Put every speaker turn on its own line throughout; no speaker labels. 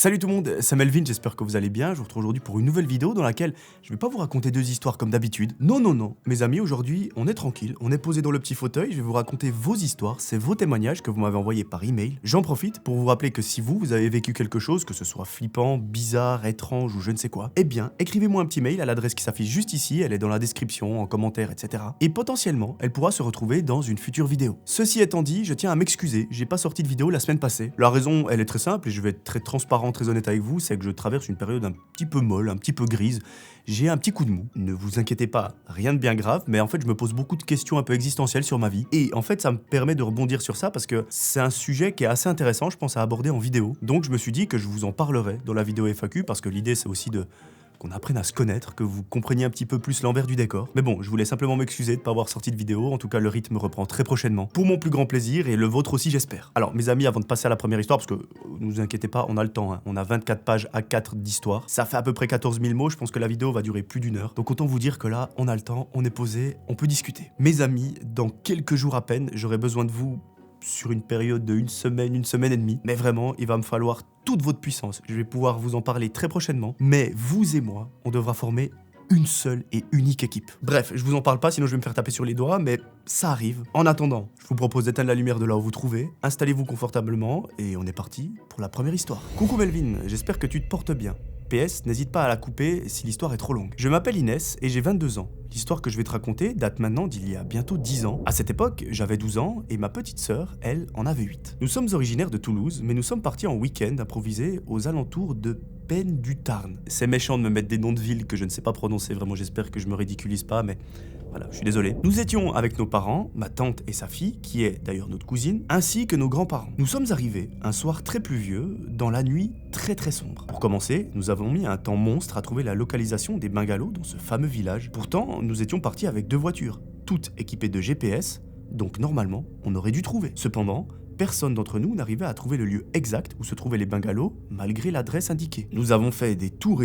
Salut tout le monde, c'est Melvin, j'espère que vous allez bien. Je vous retrouve aujourd'hui pour une nouvelle vidéo dans laquelle je vais pas vous raconter deux histoires comme d'habitude. Non, non, non, mes amis, aujourd'hui, on est tranquille, on est posé dans le petit fauteuil, je vais vous raconter vos histoires, c'est vos témoignages que vous m'avez envoyés par email. J'en profite pour vous rappeler que si vous avez vécu quelque chose, que ce soit flippant, bizarre, étrange ou je ne sais quoi, eh bien, écrivez-moi un petit mail à l'adresse qui s'affiche juste ici, elle est dans la description, en commentaire, etc. Et potentiellement, elle pourra se retrouver dans une future vidéo. Ceci étant dit, je tiens à m'excuser, j'ai pas sorti de vidéo la semaine passée. La raison, elle est très simple et je vais être très transparent, très honnête avec vous, c'est que je traverse une période un petit peu molle, un petit peu grise. J'ai un petit coup de mou. Ne vous inquiétez pas, rien de bien grave, mais en fait, je me pose beaucoup de questions un peu existentielles sur ma vie. Et en fait, ça me permet de rebondir sur ça parce que c'est un sujet qui est assez intéressant, je pense, à aborder en vidéo. Donc, je me suis dit que je vous en parlerai dans la vidéo FAQ parce que l'idée, c'est aussi qu'on apprenne à se connaître, que vous compreniez un petit peu plus l'envers du décor. Mais bon, je voulais simplement m'excuser de ne pas avoir sorti de vidéo, en tout cas le rythme reprend très prochainement. Pour mon plus grand plaisir, et le vôtre aussi j'espère. Alors mes amis, avant de passer à la première histoire, parce que ne vous inquiétez pas, on a le temps, hein. On a 24 pages A4 d'histoire, ça fait à peu près 14 000 mots, je pense que la vidéo va durer plus d'1 heure. Donc autant vous dire que là, on a le temps, on est posé, on peut discuter. Mes amis, dans quelques jours à peine, j'aurai besoin de vous sur une période de une semaine et demie. Mais vraiment, il va me falloir toute votre puissance. Je vais pouvoir vous en parler très prochainement. Mais vous et moi, on devra former une seule et unique équipe. Bref, je vous en parle pas, sinon je vais me faire taper sur les doigts, mais ça arrive. En attendant, je vous propose d'éteindre la lumière de là où vous trouvez, installez-vous confortablement, et on est parti pour la première histoire. Coucou Melvin, j'espère que tu te portes bien. PS, n'hésite pas à la couper si l'histoire est trop longue. Je m'appelle Inès et j'ai 22 ans. L'histoire que je vais te raconter date maintenant d'il y a bientôt 10 ans. À cette époque, j'avais 12 ans et ma petite sœur, elle, en avait 8. Nous sommes originaires de Toulouse, mais nous sommes partis en week-end improvisé aux alentours de Penn du Tarn. C'est méchant de me mettre des noms de villes que je ne sais pas prononcer, vraiment j'espère que je me ridiculise pas, mais voilà, je suis désolé. Nous étions avec nos parents, ma tante et sa fille, qui est d'ailleurs notre cousine, ainsi que nos grands-parents. Nous sommes arrivés un soir très pluvieux, dans la nuit très sombre. Pour commencer, nous avons mis un temps monstre à trouver la localisation des bungalows dans ce fameux village. Pourtant, nous étions partis avec 2 voitures, toutes équipées de GPS, donc normalement, on aurait dû trouver. Cependant, personne d'entre nous n'arrivait à trouver le lieu exact où se trouvaient les bungalows, malgré l'adresse indiquée. Nous avons fait des tours,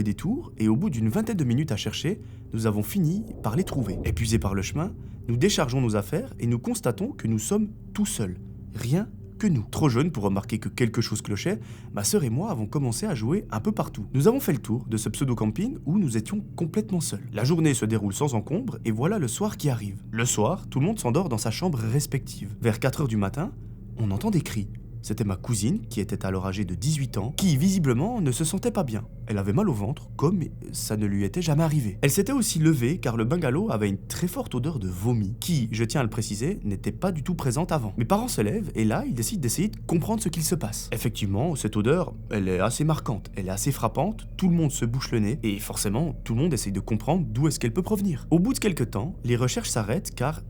et au bout d'une vingtaine de minutes à chercher, nous avons fini par les trouver. Épuisés par le chemin, nous déchargeons nos affaires et nous constatons que nous sommes tout seuls. Rien que nous. Trop jeunes pour remarquer que quelque chose clochait, ma sœur et moi avons commencé à jouer un peu partout. Nous avons fait le tour de ce pseudo-camping où nous étions complètement seuls. La journée se déroule sans encombre et voilà le soir qui arrive. Le soir, tout le monde s'endort dans sa chambre respective. Vers 4 h du matin, on entend des cris. C'était ma cousine, qui était alors âgée de 18 ans, qui visiblement ne se sentait pas bien. Elle avait mal au ventre, comme ça ne lui était jamais arrivé. Elle s'était aussi levée car le bungalow avait une très forte odeur de vomi, qui, je tiens à le préciser, n'était pas du tout présente avant. Mes parents se lèvent et là, ils décident d'essayer de comprendre ce qu'il se passe. Effectivement, cette odeur, elle est assez marquante, elle est assez frappante, tout le monde se bouche le nez, et forcément, tout le monde essaye de comprendre d'où est-ce qu'elle peut provenir. Au bout de quelques temps, les recherches s'arrêtent car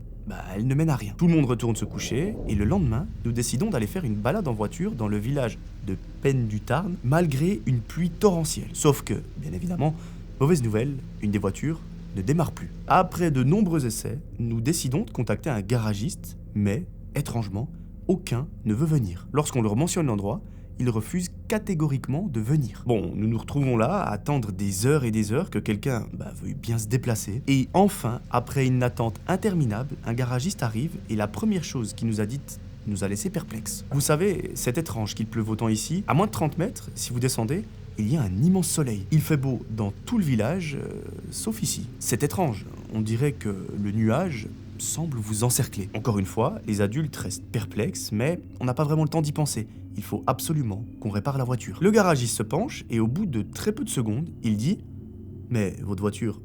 elle ne mène à rien. Tout le monde retourne se coucher, et le lendemain, nous décidons d'aller faire une balade en voiture dans le village de Penn du Tarn, malgré une pluie torrentielle. Sauf que, bien évidemment, mauvaise nouvelle, une des voitures ne démarre plus. Après de nombreux essais, nous décidons de contacter un garagiste, mais, étrangement, aucun ne veut venir. Lorsqu'on leur mentionne l'endroit, ils refusent catégoriquement de venir. Bon, nous nous retrouvons là à attendre des heures et des heures que quelqu'un veuille bien se déplacer. Et enfin, après une attente interminable, un garagiste arrive et la première chose qu'il nous a dite nous a laissé perplexes. Vous savez, c'est étrange qu'il pleuve autant ici. À moins de 30 mètres, si vous descendez, il y a un immense soleil. Il fait beau dans tout le village, sauf ici. C'est étrange, on dirait que le nuage semble vous encercler. Encore une fois, les adultes restent perplexes, mais on n'a pas vraiment le temps d'y penser. Il faut absolument qu'on répare la voiture. Le garagiste se penche et au bout de très peu de secondes, il dit « Mais votre voiture,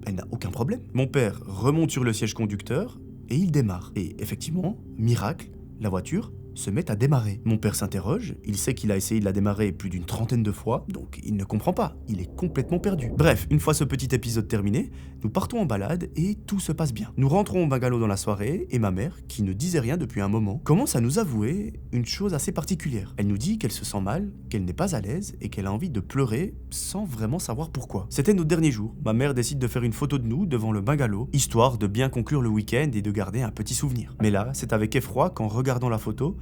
elle n'a aucun problème ». Mon père remonte sur le siège conducteur et il démarre. Et effectivement, miracle, la voiture se met à démarrer. Mon père s'interroge, il sait qu'il a essayé de la démarrer plus d'une trentaine de fois, donc il ne comprend pas, il est complètement perdu. Bref, une fois ce petit épisode terminé, nous partons en balade et tout se passe bien. Nous rentrons au bungalow dans la soirée et ma mère, qui ne disait rien depuis un moment, commence à nous avouer une chose assez particulière. Elle nous dit qu'elle se sent mal, qu'elle n'est pas à l'aise et qu'elle a envie de pleurer sans vraiment savoir pourquoi. C'était notre dernier jour, ma mère décide de faire une photo de nous devant le bungalow, histoire de bien conclure le week-end et de garder un petit souvenir. Mais là, c'est avec effroi qu'en regardant la photo,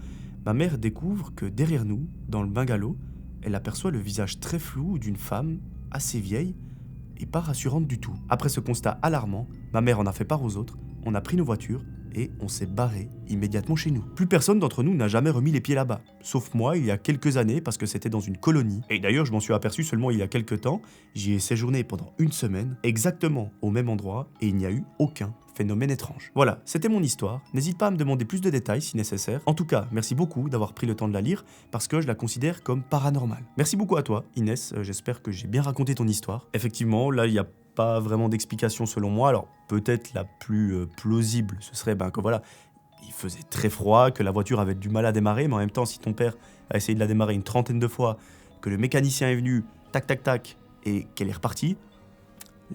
ma mère découvre que derrière nous, dans le bungalow, elle aperçoit le visage très flou d'une femme assez vieille et pas rassurante du tout. Après ce constat alarmant, ma mère en a fait part aux autres, on a pris nos voitures et on s'est barré immédiatement chez nous. Plus personne d'entre nous n'a jamais remis les pieds là-bas, sauf moi il y a quelques années parce que c'était dans une colonie. Et d'ailleurs je m'en suis aperçu seulement il y a quelques temps, j'y ai séjourné pendant une semaine, exactement au même endroit, et il n'y a eu aucun phénomène étrange. Voilà, c'était mon histoire. N'hésite pas à me demander plus de détails si nécessaire. En tout cas, merci beaucoup d'avoir pris le temps de la lire parce que je la considère comme paranormale. Merci beaucoup à toi, Inès. J'espère que j'ai bien raconté ton histoire. Effectivement, là, il n'y a pas vraiment d'explication selon moi. Alors, peut-être la plus plausible, ce serait que voilà, il faisait très froid, que la voiture avait du mal à démarrer, mais en même temps, si ton père a essayé de la démarrer une trentaine de fois, que le mécanicien est venu, tac, tac, tac, et qu'elle est repartie,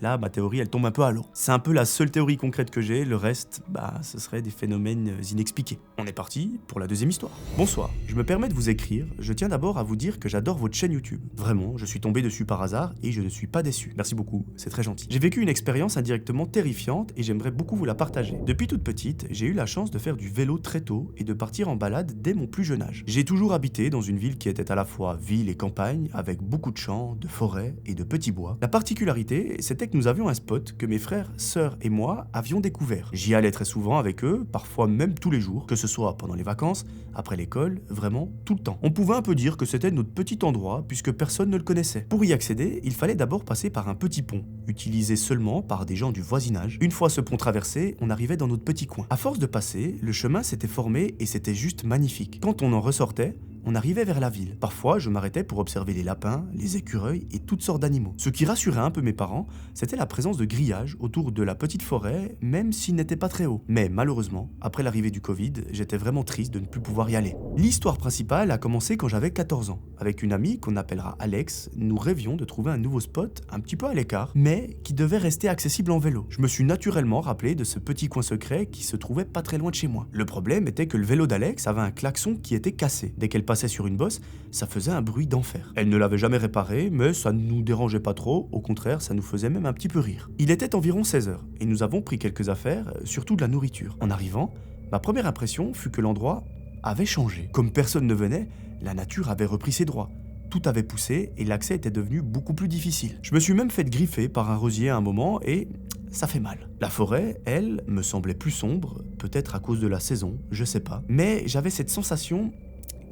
là, ma théorie, elle tombe un peu à l'eau. C'est un peu la seule théorie concrète que j'ai, le reste, ce serait des phénomènes inexpliqués. On est parti pour la deuxième histoire. Bonsoir, je me permets de vous écrire, je tiens d'abord à vous dire que j'adore votre chaîne YouTube. Vraiment, je suis tombé dessus par hasard et je ne suis pas déçu. Merci beaucoup, c'est très gentil. J'ai vécu une expérience indirectement terrifiante et j'aimerais beaucoup vous la partager. Depuis toute petite, j'ai eu la chance de faire du vélo très tôt et de partir en balade dès mon plus jeune âge. J'ai toujours habité dans une ville qui était à la fois ville et campagne, avec beaucoup de champs, de forêts et de petits bois. La particularité, c'était que nous avions un spot que mes frères, sœurs et moi avions découvert. J'y allais très souvent avec eux, parfois même tous les jours, que ce soit pendant les vacances, après l'école, vraiment tout le temps. On pouvait un peu dire que c'était notre petit endroit puisque personne ne le connaissait. Pour y accéder, il fallait d'abord passer par un petit pont, utilisé seulement par des gens du voisinage. Une fois ce pont traversé, on arrivait dans notre petit coin. À force de passer, le chemin s'était formé et c'était juste magnifique. Quand on en ressortait, on arrivait vers la ville. Parfois, je m'arrêtais pour observer les lapins, les écureuils et toutes sortes d'animaux. Ce qui rassurait un peu mes parents, c'était la présence de grillages autour de la petite forêt, même s'il n'était pas très haut. Mais malheureusement, après l'arrivée du Covid, j'étais vraiment triste de ne plus pouvoir y aller. L'histoire principale a commencé quand j'avais 14 ans. Avec une amie qu'on appellera Alex, nous rêvions de trouver un nouveau spot, un petit peu à l'écart, mais qui devait rester accessible en vélo. Je me suis naturellement rappelé de ce petit coin secret qui se trouvait pas très loin de chez moi. Le problème était que le vélo d'Alex avait un klaxon qui était cassé. Dès qu'elle passait sur une bosse, ça faisait un bruit d'enfer. Elle ne l'avait jamais réparé, mais ça ne nous dérangeait pas trop, au contraire, ça nous faisait même un petit peu rire. Il était environ 16h, et nous avons pris quelques affaires, surtout de la nourriture. En arrivant, ma première impression fut que l'endroit avait changé. Comme personne ne venait, la nature avait repris ses droits. Tout avait poussé et l'accès était devenu beaucoup plus difficile. Je me suis même fait griffer par un rosier à un moment et ça fait mal. La forêt, elle, me semblait plus sombre, peut-être à cause de la saison, je sais pas. Mais j'avais cette sensation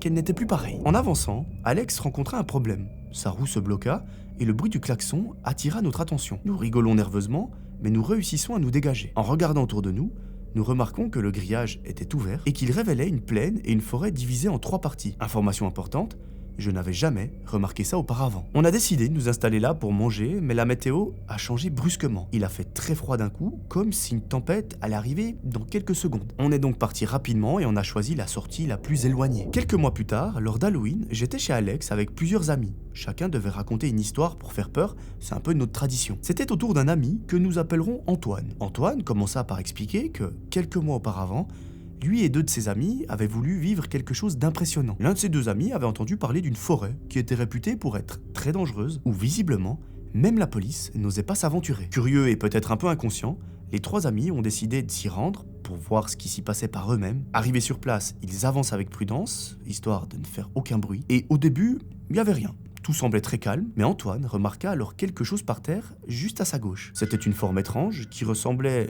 qu'elle n'était plus pareille. En avançant, Alex rencontra un problème. Sa roue se bloqua et le bruit du klaxon attira notre attention. Nous rigolons nerveusement, mais nous réussissons à nous dégager. En regardant autour de nous, nous remarquons que le grillage était ouvert et qu'il révélait une plaine et une forêt divisées en 3 parties. Information importante, je n'avais jamais remarqué ça auparavant. On a décidé de nous installer là pour manger, mais la météo a changé brusquement. Il a fait très froid d'un coup, comme si une tempête allait arriver dans quelques secondes. On est donc parti rapidement et on a choisi la sortie la plus éloignée. Quelques mois plus tard, lors d'Halloween, j'étais chez Alex avec plusieurs amis. Chacun devait raconter une histoire pour faire peur, c'est un peu notre tradition. C'était au tour d'un ami que nous appellerons Antoine. Antoine commença par expliquer que, quelques mois auparavant, lui et 2 de ses amis avaient voulu vivre quelque chose d'impressionnant. L'un de ses 2 amis avait entendu parler d'une forêt qui était réputée pour être très dangereuse, où visiblement, même la police n'osait pas s'aventurer. Curieux et peut-être un peu inconscients, les 3 amis ont décidé de s'y rendre pour voir ce qui s'y passait par eux-mêmes. Arrivés sur place, ils avancent avec prudence, histoire de ne faire aucun bruit, et au début, il n'y avait rien. Tout semblait très calme, mais Antoine remarqua alors quelque chose par terre, juste à sa gauche. C'était une forme étrange qui ressemblait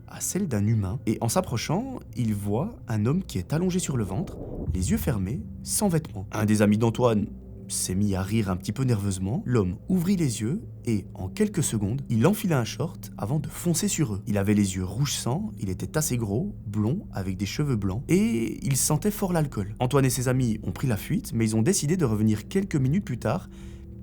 à celle d'un humain, et en s'approchant, il voit un homme qui est allongé sur le ventre, les yeux fermés, sans vêtements. Un des amis d'Antoine s'est mis à rire un petit peu nerveusement. L'homme ouvrit les yeux et, en quelques secondes, il enfila un short avant de foncer sur eux. Il avait les yeux rouge sang, il était assez gros, blond, avec des cheveux blancs, et il sentait fort l'alcool. Antoine et ses amis ont pris la fuite, mais ils ont décidé de revenir quelques minutes plus tard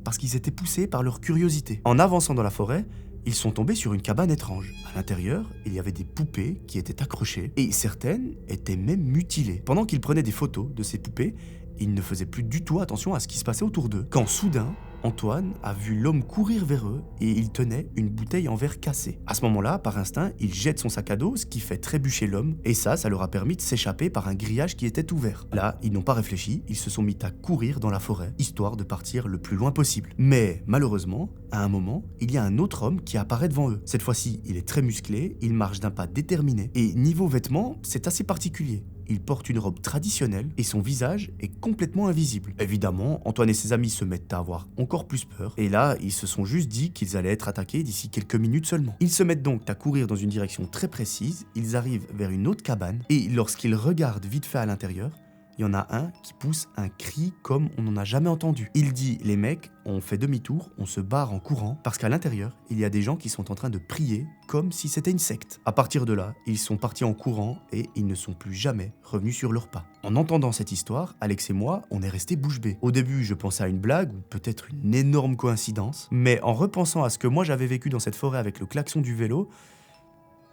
parce qu'ils étaient poussés par leur curiosité. En avançant dans la forêt, ils sont tombés sur une cabane étrange. À l'intérieur, il y avait des poupées qui étaient accrochées, et certaines étaient même mutilées. Pendant qu'ils prenaient des photos de ces poupées, ils ne faisaient plus du tout attention à ce qui se passait autour d'eux. Quand soudain, Antoine a vu l'homme courir vers eux et il tenait une bouteille en verre cassée. À ce moment-là, par instinct, il jette son sac à dos, ce qui fait trébucher l'homme, et ça leur a permis de s'échapper par un grillage qui était ouvert. Là, ils n'ont pas réfléchi, ils se sont mis à courir dans la forêt, histoire de partir le plus loin possible. Mais malheureusement, à un moment, il y a un autre homme qui apparaît devant eux. Cette fois-ci, il est très musclé, il marche d'un pas déterminé, et niveau vêtements, c'est assez particulier. il porte une robe traditionnelle et son visage est complètement invisible. Évidemment, Antoine et ses amis se mettent à avoir encore plus peur, et là, ils se sont juste dit qu'ils allaient être attaqués d'ici quelques minutes seulement. Ils se mettent donc à courir dans une direction très précise, ils arrivent vers une autre cabane, et lorsqu'ils regardent vite fait à l'intérieur, il y en a un qui pousse un cri comme on n'en a jamais entendu. Il dit « Les mecs, on fait demi-tour, on se barre en courant, parce qu'à l'intérieur, il y a des gens qui sont en train de prier comme si c'était une secte. » À partir de là, ils sont partis en courant et ils ne sont plus jamais revenus sur leurs pas. En entendant cette histoire, Alex et moi, on est restés bouche bée. Au début, je pensais à une blague ou peut-être une énorme coïncidence, mais en repensant à ce que moi j'avais vécu dans cette forêt avec le klaxon du vélo,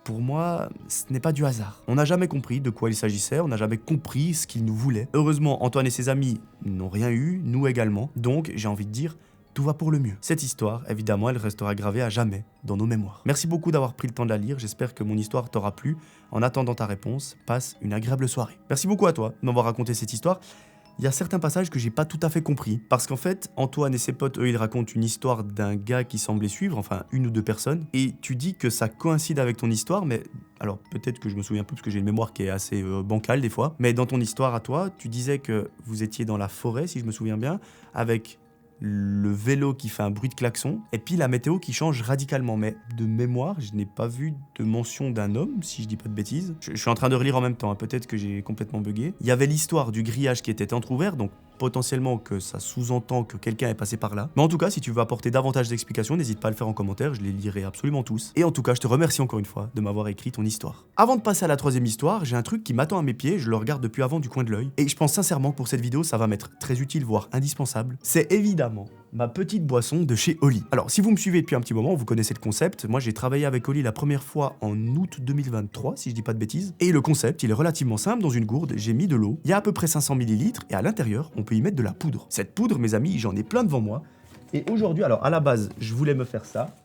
pour moi, ce n'est pas du hasard. On n'a jamais compris de quoi il s'agissait, on n'a jamais compris ce qu'il nous voulait. Heureusement, Antoine et ses amis n'ont rien eu, nous également, donc j'ai envie de dire, tout va pour le mieux. Cette histoire, évidemment, elle restera gravée à jamais dans nos mémoires. Merci beaucoup d'avoir pris le temps de la lire, j'espère que mon histoire t'aura plu. En attendant ta réponse, passe une agréable soirée. Merci beaucoup à toi de m'avoir raconté cette histoire. Il y a certains passages que j'ai pas tout à fait compris. Parce qu'en fait, Antoine et ses potes, eux, ils racontent une histoire d'un gars qui semblait suivre, enfin une ou deux personnes, et tu dis que ça coïncide avec ton histoire, mais alors peut-être que je me souviens plus parce que j'ai une mémoire qui est assez bancale des fois, mais dans ton histoire à toi, tu disais que vous étiez dans la forêt, si je me souviens bien, avec le vélo qui fait un bruit de klaxon, et puis la météo qui change radicalement. Mais de mémoire, je n'ai pas vu de mention d'un homme, si je dis pas de bêtises. Je suis en train de relire en même temps, hein, peut-être que j'ai complètement bugué. Il y avait l'histoire du grillage qui était entrouvert, donc potentiellement que ça sous-entend que quelqu'un est passé par là. Mais en tout cas, si tu veux apporter davantage d'explications, n'hésite pas à le faire en commentaire, je les lirai absolument tous. Et en tout cas, je te remercie encore une fois de m'avoir écrit ton histoire. Avant de passer à la troisième histoire, j'ai un truc qui m'attend à mes pieds, je le regarde depuis avant du coin de l'œil, et je pense sincèrement que pour cette vidéo, ça va m'être très utile, voire indispensable. C'est évidemment ma petite boisson de chez Oli. Alors, si vous me suivez depuis un petit moment, vous connaissez le concept. Moi, j'ai travaillé avec Oli la première fois en août 2023, si je dis pas de bêtises. Et le concept, il est relativement simple. Dans une gourde, j'ai mis de l'eau. Il y a à peu près 500 ml et à l'intérieur, on peut y mettre de la poudre. Cette poudre, mes amis, j'en ai plein devant moi. Et aujourd'hui, alors à la base, je voulais me faire ça.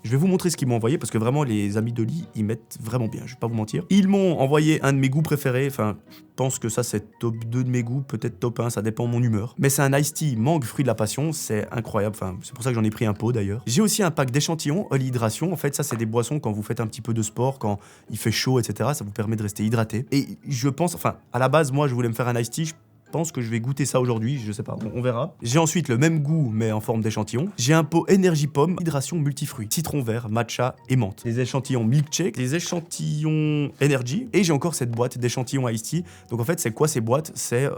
Je vais vous montrer ce qu'ils m'ont envoyé parce que vraiment les amis d'Oli, ils mettent vraiment bien, je vais pas vous mentir. Ils m'ont envoyé un de mes goûts préférés, enfin je pense que ça c'est top 2 de mes goûts, peut-être top 1, ça dépend de mon humeur. Mais c'est un iced tea mangue fruit de la passion, c'est incroyable, enfin c'est pour ça que j'en ai pris un pot d'ailleurs. J'ai aussi un pack d'échantillons Oli Hydration, en fait ça c'est des boissons quand vous faites un petit peu de sport, quand il fait chaud etc, ça vous permet de rester hydraté. Et je pense, enfin à la base moi je voulais me faire un iced tea, je pense que je vais goûter ça aujourd'hui, je sais pas, on verra. J'ai ensuite le même goût mais en forme d'échantillon. J'ai un pot énergie pomme, hydration multifruits, citron vert, matcha et menthe. Les échantillons milkshake, les échantillons energy et j'ai encore cette boîte d'échantillons iced tea. Donc en fait c'est quoi ces boîtes? C'est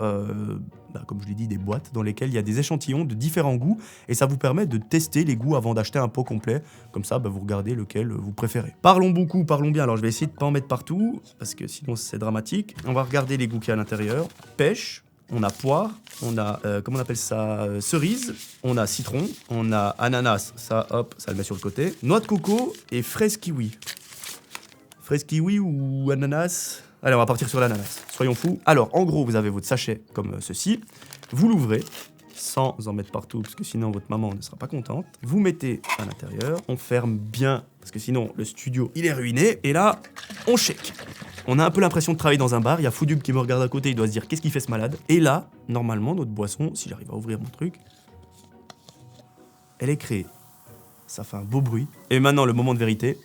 comme je l'ai dit, des boîtes dans lesquelles il y a des échantillons de différents goûts et ça vous permet de tester les goûts avant d'acheter un pot complet. Comme ça, vous regardez lequel vous préférez. Parlons beaucoup, parlons bien. Alors je vais essayer de pas en mettre partout parce que sinon c'est dramatique. On va regarder les goûts qu'il y a à l'intérieur. Pêche. On a poire, on a, comment on appelle ça, cerise, on a citron, on a ananas, ça hop, ça le met sur le côté, noix de coco et fraise kiwi. Fraise kiwi ou ananas? Allez, on va partir sur l'ananas, soyons fous. Alors, en gros, vous avez votre sachet comme ceci, vous l'ouvrez, sans en mettre partout, parce que sinon votre maman ne sera pas contente. Vous mettez à l'intérieur, on ferme bien, parce que sinon le studio, il est ruiné, et là, on shake. On a un peu l'impression de travailler dans un bar, il y a Foudub qui me regarde à côté, il doit se dire qu'est-ce qu'il fait ce malade. Et là, normalement, notre boisson, si j'arrive à ouvrir mon truc, elle est créée. Ça fait un beau bruit. Et maintenant, le moment de vérité.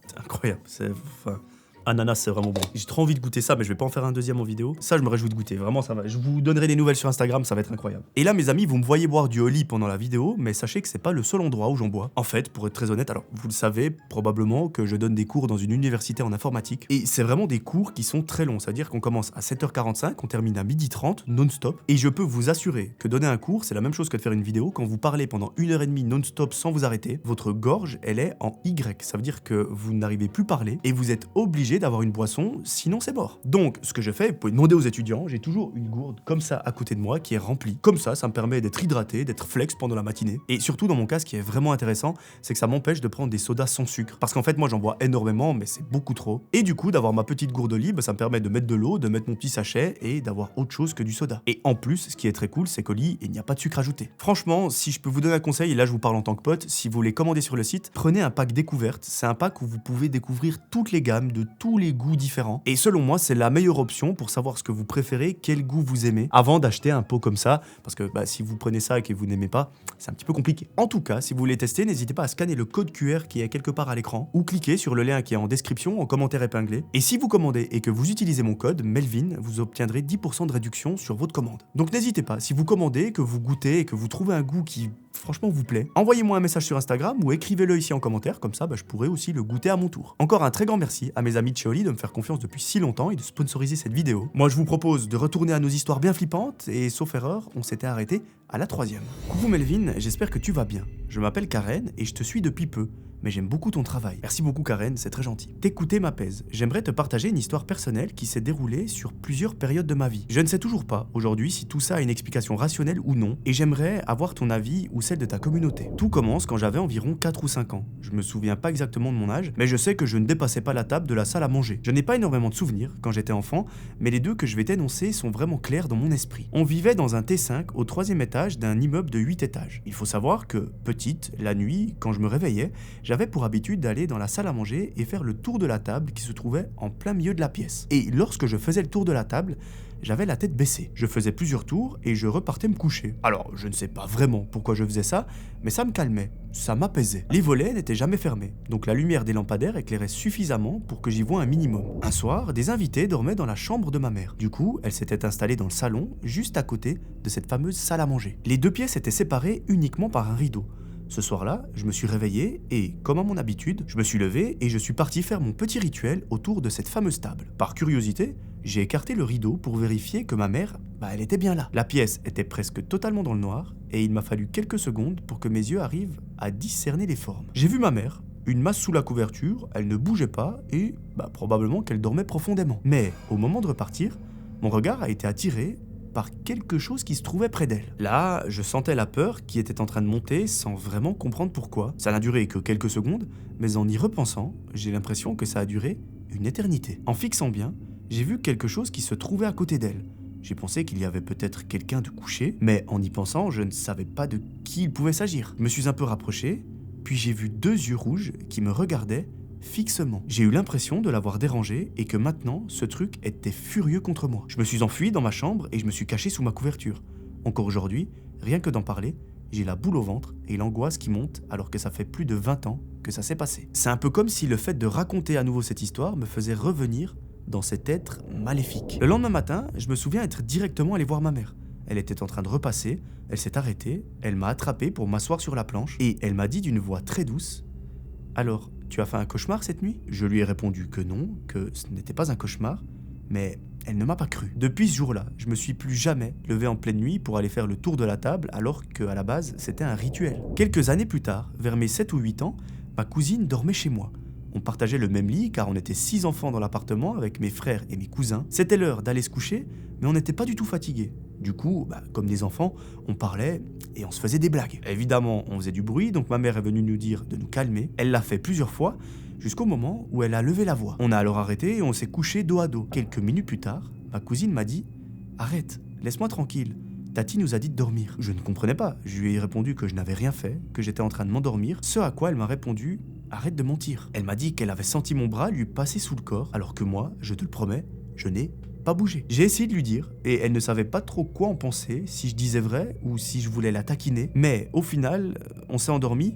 C'est incroyable, c'est... Enfin... Ananas, c'est vraiment bon. J'ai trop envie de goûter ça, mais je vais pas en faire un deuxième en vidéo. Ça, je me réjouis de goûter. Vraiment, ça va. Je vous donnerai des nouvelles sur Instagram, ça va être incroyable. Et là, mes amis, vous me voyez boire du Oli pendant la vidéo, mais sachez que c'est pas le seul endroit où j'en bois. En fait, pour être très honnête, alors, vous le savez probablement que je donne des cours dans une université en informatique. Et c'est vraiment des cours qui sont très longs. C'est-à-dire qu'on commence à 7h45, on termine à 12h30, non-stop. Et je peux vous assurer que donner un cours, c'est la même chose que de faire une vidéo. Quand vous parlez pendant 1h30 non-stop sans vous arrêter, votre gorge, elle est en Y. Ça veut dire que vous n'arrivez plus à parler et vous êtes obligé d'avoir une boisson. Sinon c'est mort. Donc ce que je fais, vous pouvez demander aux étudiants, j'ai toujours une gourde comme ça à côté de moi qui est remplie. Comme ça me permet d'être hydraté, d'être flex pendant la matinée. Et surtout dans mon cas, ce qui est vraiment intéressant, c'est que ça m'empêche de prendre des sodas sans sucre. Parce qu'en fait moi j'en bois énormément, mais c'est beaucoup trop. Et du coup d'avoir ma petite gourde Oli, ça me permet de mettre de l'eau, de mettre mon petit sachet et d'avoir autre chose que du soda. Et en plus, ce qui est très cool, c'est qu'Oli, il n'y a pas de sucre ajouté. Franchement, si je peux vous donner un conseil, et là je vous parle en tant que pote, si vous voulez commander sur le site, prenez un pack découverte. C'est un pack où vous pouvez découvrir toutes les gammes de tous les goûts différents. Et selon moi, c'est la meilleure option pour savoir ce que vous préférez, quel goût vous aimez, avant d'acheter un pot comme ça, parce que si vous prenez ça et que vous n'aimez pas, c'est un petit peu compliqué. En tout cas, si vous voulez tester, n'hésitez pas à scanner le code QR qui est quelque part à l'écran, ou cliquez sur le lien qui est en description, en commentaire épinglé. Et si vous commandez et que vous utilisez mon code Melvin, vous obtiendrez 10% de réduction sur votre commande. Donc n'hésitez pas, si vous commandez, que vous goûtez et que vous trouvez un goût qui franchement vous plaît, envoyez-moi un message sur Instagram ou écrivez-le ici en commentaire, comme ça je pourrai aussi le goûter à mon tour. Encore un très grand merci à mes amis de chez Oli de me faire confiance depuis si longtemps et de sponsoriser cette vidéo. Moi je vous propose de retourner à nos histoires bien flippantes et sauf erreur, on s'était arrêté à la 3e. Coucou Melvin, j'espère que tu vas bien. Je m'appelle Karen et je te suis depuis peu. Mais j'aime beaucoup ton travail. Merci beaucoup Karen, c'est très gentil. T'écouter m'apaise. J'aimerais te partager une histoire personnelle qui s'est déroulée sur plusieurs périodes de ma vie. Je ne sais toujours pas aujourd'hui si tout ça a une explication rationnelle ou non, et j'aimerais avoir ton avis ou celle de ta communauté. Tout commence quand j'avais environ 4 ou 5 ans. Je me souviens pas exactement de mon âge, mais je sais que je ne dépassais pas la table de la salle à manger. Je n'ai pas énormément de souvenirs quand j'étais enfant, mais les deux que je vais t'énoncer sont vraiment clairs dans mon esprit. On vivait dans un T5 au 3e étage d'un immeuble de 8 étages. Il faut savoir que, petite, la nuit, quand je me réveillais, j'avais pour habitude d'aller dans la salle à manger et faire le tour de la table qui se trouvait en plein milieu de la pièce. Et lorsque je faisais le tour de la table, j'avais la tête baissée. Je faisais plusieurs tours et je repartais me coucher. Alors, je ne sais pas vraiment pourquoi je faisais ça, mais ça me calmait, ça m'apaisait. Les volets n'étaient jamais fermés, donc la lumière des lampadaires éclairait suffisamment pour que j'y voie un minimum. Un soir, des invités dormaient dans la chambre de ma mère. Du coup, elle s'était installée dans le salon, juste à côté de cette fameuse salle à manger. Les deux pièces étaient séparées uniquement par un rideau. Ce soir-là, je me suis réveillé et, comme à mon habitude, je me suis levé et je suis parti faire mon petit rituel autour de cette fameuse table. Par curiosité, j'ai écarté le rideau pour vérifier que ma mère, elle était bien là. La pièce était presque totalement dans le noir et il m'a fallu quelques secondes pour que mes yeux arrivent à discerner les formes. J'ai vu ma mère, une masse sous la couverture, elle ne bougeait pas et probablement qu'elle dormait profondément. Mais au moment de repartir, mon regard a été attiré par quelque chose qui se trouvait près d'elle. Là, je sentais la peur qui était en train de monter sans vraiment comprendre pourquoi. Ça n'a duré que quelques secondes, mais en y repensant, j'ai l'impression que ça a duré une éternité. En fixant bien, j'ai vu quelque chose qui se trouvait à côté d'elle. J'ai pensé qu'il y avait peut-être quelqu'un de couché, mais en y pensant, je ne savais pas de qui il pouvait s'agir. Je me suis un peu rapproché, puis j'ai vu 2 yeux rouges qui me regardaient fixement. J'ai eu l'impression de l'avoir dérangé et que maintenant, ce truc était furieux contre moi. Je me suis enfui dans ma chambre et je me suis caché sous ma couverture. Encore aujourd'hui, rien que d'en parler, j'ai la boule au ventre et l'angoisse qui monte alors que ça fait plus de 20 ans que ça s'est passé. C'est un peu comme si le fait de raconter à nouveau cette histoire me faisait revenir dans cet être maléfique. Le lendemain matin, je me souviens être directement allé voir ma mère. Elle était en train de repasser, elle s'est arrêtée, elle m'a attrapé pour m'asseoir sur la planche et elle m'a dit d'une voix très douce: « Alors, tu as fait un cauchemar cette nuit ?» Je lui ai répondu que non, que ce n'était pas un cauchemar, mais elle ne m'a pas cru. Depuis ce jour-là, je me suis plus jamais levé en pleine nuit pour aller faire le tour de la table alors qu'à la base, c'était un rituel. Quelques années plus tard, vers mes 7 ou 8 ans, ma cousine dormait chez moi. On partageait le même lit car on était 6 enfants dans l'appartement avec mes frères et mes cousins. C'était l'heure d'aller se coucher, mais on n'était pas du tout fatigués. Du coup, comme des enfants, on parlait et on se faisait des blagues. Évidemment, on faisait du bruit, donc ma mère est venue nous dire de nous calmer. Elle l'a fait plusieurs fois, jusqu'au moment où elle a levé la voix. On a alors arrêté et on s'est couché dos à dos. Quelques minutes plus tard, ma cousine m'a dit « Arrête, laisse-moi tranquille. Tati nous a dit de dormir. » Je ne comprenais pas. Je lui ai répondu que je n'avais rien fait, que j'étais en train de m'endormir, ce à quoi elle m'a répondu « Arrête de mentir. » Elle m'a dit qu'elle avait senti mon bras lui passer sous le corps, alors que moi, je te le promets, je n'ai pas bougé. J'ai essayé de lui dire, et elle ne savait pas trop quoi en penser, si je disais vrai ou si je voulais la taquiner, mais au final, on s'est endormi,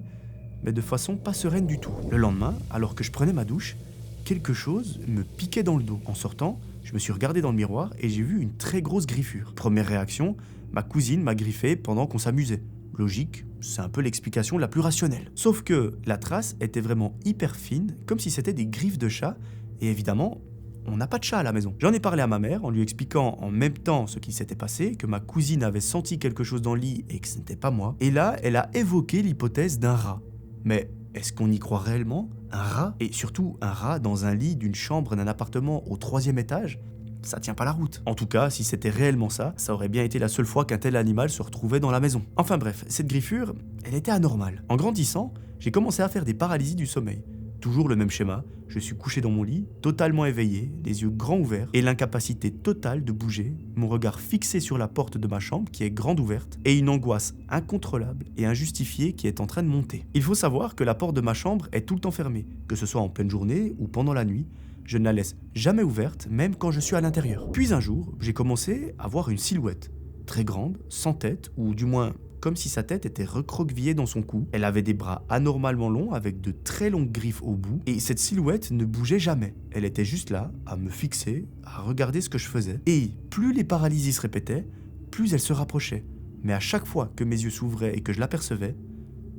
mais de façon pas sereine du tout. Le lendemain, alors que je prenais ma douche, quelque chose me piquait dans le dos. En sortant, je me suis regardé dans le miroir et j'ai vu une très grosse griffure. Première réaction, ma cousine m'a griffé pendant qu'on s'amusait. Logique, c'est un peu l'explication la plus rationnelle. Sauf que la trace était vraiment hyper fine, comme si c'était des griffes de chat, et évidemment, on n'a pas de chat à la maison. J'en ai parlé à ma mère en lui expliquant en même temps ce qui s'était passé, que ma cousine avait senti quelque chose dans le lit et que ce n'était pas moi. Et là, elle a évoqué l'hypothèse d'un rat. Mais est-ce qu'on y croit réellement? Un rat? Et surtout, un rat dans un lit d'une chambre d'un appartement au 3e étage? Ça tient pas la route. En tout cas, si c'était réellement ça, ça aurait bien été la seule fois qu'un tel animal se retrouvait dans la maison. Enfin bref, cette griffure, elle était anormale. En grandissant, j'ai commencé à faire des paralysies du sommeil. Toujours le même schéma, je suis couché dans mon lit, totalement éveillé, les yeux grands ouverts et l'incapacité totale de bouger, mon regard fixé sur la porte de ma chambre qui est grande ouverte et une angoisse incontrôlable et injustifiée qui est en train de monter. Il faut savoir que la porte de ma chambre est tout le temps fermée, que ce soit en pleine journée ou pendant la nuit. Je ne la laisse jamais ouverte, même quand je suis à l'intérieur. Puis un jour, j'ai commencé à voir une silhouette, très grande, sans tête, ou du moins comme si sa tête était recroquevillée dans son cou. Elle avait des bras anormalement longs avec de très longues griffes au bout, et cette silhouette ne bougeait jamais. Elle était juste là, à me fixer, à regarder ce que je faisais. Et plus les paralysies se répétaient, plus elle se rapprochait. Mais à chaque fois que mes yeux s'ouvraient et que je l'apercevais,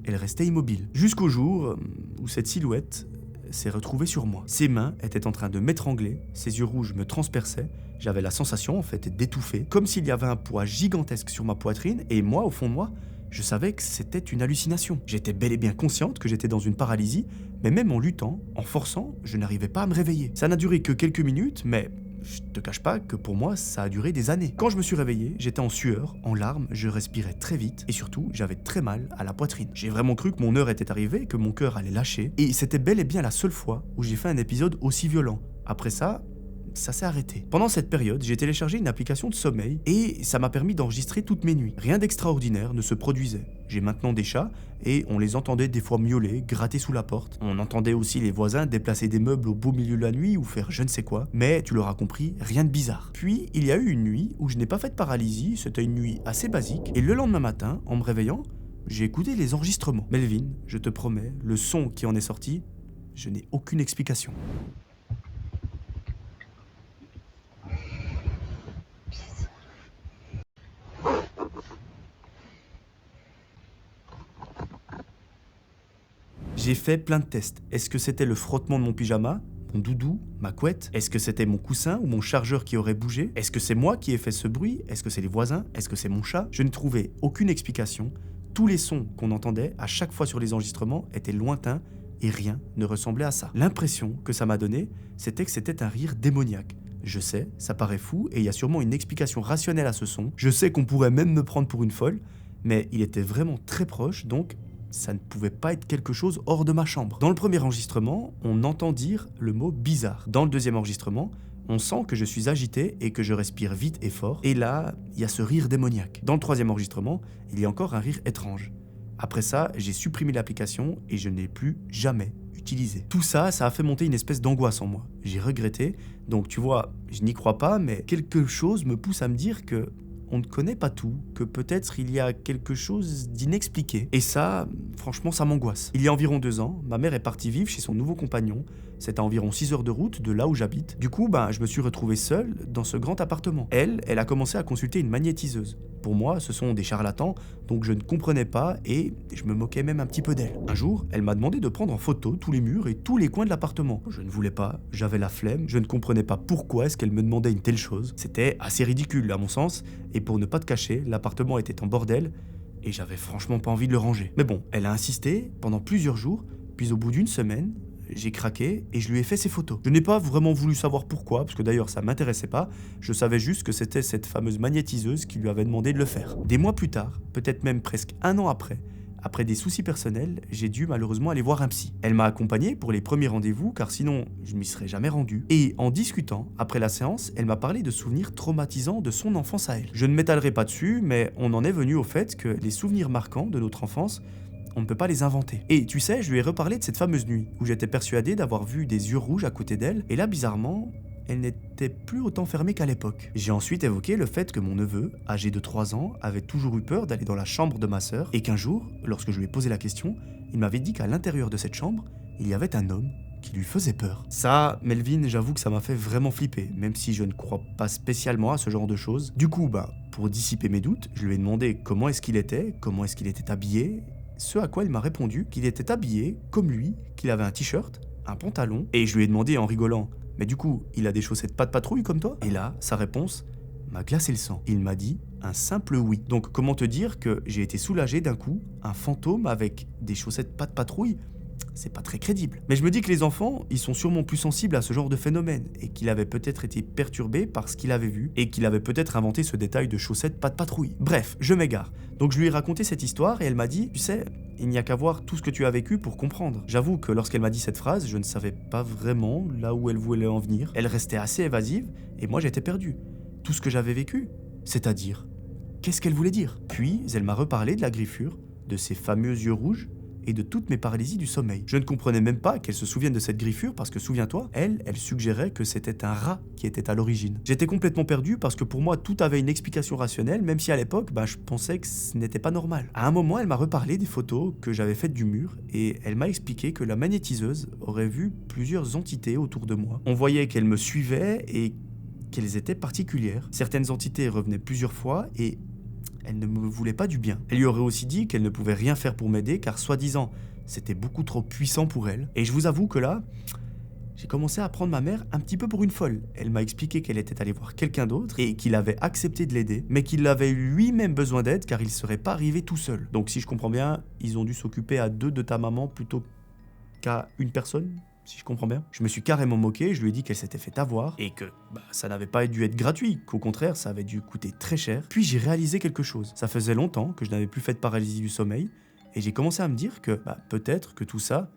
elle restait immobile. Jusqu'au jour où cette silhouette s'est retrouvée sur moi. Ses mains étaient en train de m'étrangler, ses yeux rouges me transperçaient, j'avais la sensation en fait d'étouffer, comme s'il y avait un poids gigantesque sur ma poitrine, et moi, au fond de moi, je savais que c'était une hallucination. J'étais bel et bien consciente que j'étais dans une paralysie, mais même en luttant, en forçant, je n'arrivais pas à me réveiller. Ça n'a duré que quelques minutes, mais je te cache pas que pour moi, ça a duré des années. Quand je me suis réveillé, j'étais en sueur, en larmes, je respirais très vite et surtout, j'avais très mal à la poitrine. J'ai vraiment cru que mon heure était arrivée, que mon cœur allait lâcher et c'était bel et bien la seule fois où j'ai fait un épisode aussi violent. Après ça s'est arrêté. Pendant cette période, j'ai téléchargé une application de sommeil et ça m'a permis d'enregistrer toutes mes nuits. Rien d'extraordinaire ne se produisait. J'ai maintenant des chats et on les entendait des fois miauler, gratter sous la porte. On entendait aussi les voisins déplacer des meubles au beau milieu de la nuit ou faire je ne sais quoi. Mais tu l'auras compris, rien de bizarre. Puis, il y a eu une nuit où je n'ai pas fait de paralysie, c'était une nuit assez basique. Et le lendemain matin, en me réveillant, j'ai écouté les enregistrements. Melvin, je te promets, le son qui en est sorti, je n'ai aucune explication. J'ai fait plein de tests. Est-ce que c'était le frottement de mon pyjama, mon doudou, ma couette? Est-ce que c'était mon coussin ou mon chargeur qui aurait bougé? Est-ce que c'est moi qui ai fait ce bruit? Est-ce que c'est les voisins? Est-ce que c'est mon chat? Je ne trouvais aucune explication. Tous les sons qu'on entendait à chaque fois sur les enregistrements étaient lointains et rien ne ressemblait à ça. L'impression que ça m'a donné, c'était que c'était un rire démoniaque. Je sais, ça paraît fou et il y a sûrement une explication rationnelle à ce son. Je sais qu'on pourrait même me prendre pour une folle, mais il était vraiment très proche, donc ça ne pouvait pas être quelque chose hors de ma chambre. Dans le premier enregistrement, on entend dire le mot bizarre. Dans le deuxième enregistrement, on sent que je suis agité et que je respire vite et fort. Et là, il y a ce rire démoniaque. Dans le troisième enregistrement, il y a encore un rire étrange. Après ça, j'ai supprimé l'application et je ne l'ai plus jamais utilisée. Tout ça, ça a fait monter une espèce d'angoisse en moi. J'ai regretté. Donc tu vois, je n'y crois pas, mais quelque chose me pousse à me dire que on ne connaît pas tout, que peut-être il y a quelque chose d'inexpliqué. Et ça, franchement, ça m'angoisse. Il y a environ 2 ans, ma mère est partie vivre chez son nouveau compagnon. C'est à environ 6 heures de route de là où j'habite. Du coup, je me suis retrouvé seul dans ce grand appartement. Elle a commencé à consulter une magnétiseuse. Pour moi, ce sont des charlatans, donc je ne comprenais pas et je me moquais même un petit peu d'elle. Un jour, elle m'a demandé de prendre en photo tous les murs et tous les coins de l'appartement. Je ne voulais pas, j'avais la flemme, je ne comprenais pas pourquoi est-ce qu'elle me demandait une telle chose. C'était assez ridicule à mon sens, et pour ne pas te cacher, l'appartement était en bordel et j'avais franchement pas envie de le ranger. Mais bon, elle a insisté pendant plusieurs jours, puis au bout d'une semaine, j'ai craqué et je lui ai fait ses photos. Je n'ai pas vraiment voulu savoir pourquoi, parce que d'ailleurs ça m'intéressait pas, je savais juste que c'était cette fameuse magnétiseuse qui lui avait demandé de le faire. Des mois plus tard, peut-être même presque 1 an après des soucis personnels, j'ai dû malheureusement aller voir un psy. Elle m'a accompagné pour les premiers rendez-vous, car sinon je m'y serais jamais rendu. Et en discutant, après la séance, elle m'a parlé de souvenirs traumatisants de son enfance à elle. Je ne m'étalerai pas dessus, mais on en est venu au fait que les souvenirs marquants de notre enfance, on ne peut pas les inventer. Et tu sais, je lui ai reparlé de cette fameuse nuit, où j'étais persuadé d'avoir vu des yeux rouges à côté d'elle, et là bizarrement, elle n'était plus autant fermée qu'à l'époque. J'ai ensuite évoqué le fait que mon neveu, âgé de 3 ans, avait toujours eu peur d'aller dans la chambre de ma sœur, et qu'un jour, lorsque je lui ai posé la question, il m'avait dit qu'à l'intérieur de cette chambre, il y avait un homme qui lui faisait peur. Ça, Melvin, j'avoue que ça m'a fait vraiment flipper, même si je ne crois pas spécialement à ce genre de choses. Du coup, pour dissiper mes doutes, je lui ai demandé comment est-ce qu'il était habillé, ce à quoi il m'a répondu qu'il était habillé comme lui, qu'il avait un t-shirt, un pantalon, et je lui ai demandé en rigolant « Mais du coup, il a des chaussettes pas de patrouille comme toi ?» Et là, sa réponse m'a glacé le sang. Il m'a dit un simple oui. Donc comment te dire que j'ai été soulagé d'un coup, un fantôme avec des chaussettes pas de patrouille? C'est pas très crédible. Mais je me dis que les enfants, ils sont sûrement plus sensibles à ce genre de phénomène et qu'il avait peut-être été perturbé par ce qu'il avait vu et qu'il avait peut-être inventé ce détail de chaussettes pas de patrouille. Bref, je m'égare. Donc je lui ai raconté cette histoire et elle m'a dit « Tu sais, il n'y a qu'à voir tout ce que tu as vécu pour comprendre. » J'avoue que lorsqu'elle m'a dit cette phrase, je ne savais pas vraiment là où elle voulait en venir. Elle restait assez évasive et moi j'étais perdu. Tout ce que j'avais vécu, c'est-à-dire, qu'est-ce qu'elle voulait dire? Puis elle m'a reparlé de la griffure, de ses fameux yeux rouges et de toutes mes paralysies du sommeil. Je ne comprenais même pas qu'elle se souvienne de cette griffure parce que souviens-toi, elle suggérait que c'était un rat qui était à l'origine. J'étais complètement perdu parce que pour moi tout avait une explication rationnelle, même si à l'époque je pensais que ce n'était pas normal. À un moment elle m'a reparlé des photos que j'avais faites du mur et elle m'a expliqué que la magnétiseuse aurait vu plusieurs entités autour de moi. On voyait qu'elles me suivaient et qu'elles étaient particulières. Certaines entités revenaient plusieurs fois et elle ne me voulait pas du bien. Elle lui aurait aussi dit qu'elle ne pouvait rien faire pour m'aider car soi-disant c'était beaucoup trop puissant pour elle. Et je vous avoue que là, j'ai commencé à prendre ma mère un petit peu pour une folle. Elle m'a expliqué qu'elle était allée voir quelqu'un d'autre et qu'il avait accepté de l'aider, mais qu'il avait lui-même besoin d'aide car il serait pas arrivé tout seul. Donc si je comprends bien, ils ont dû s'occuper à deux de ta maman plutôt qu'à une personne, si je comprends bien. Je me suis carrément moqué, je lui ai dit qu'elle s'était fait avoir et que ça n'avait pas dû être gratuit, qu'au contraire ça avait dû coûter très cher. Puis j'ai réalisé quelque chose. Ça faisait longtemps que je n'avais plus fait de paralysie du sommeil et j'ai commencé à me dire que peut-être que tout ça,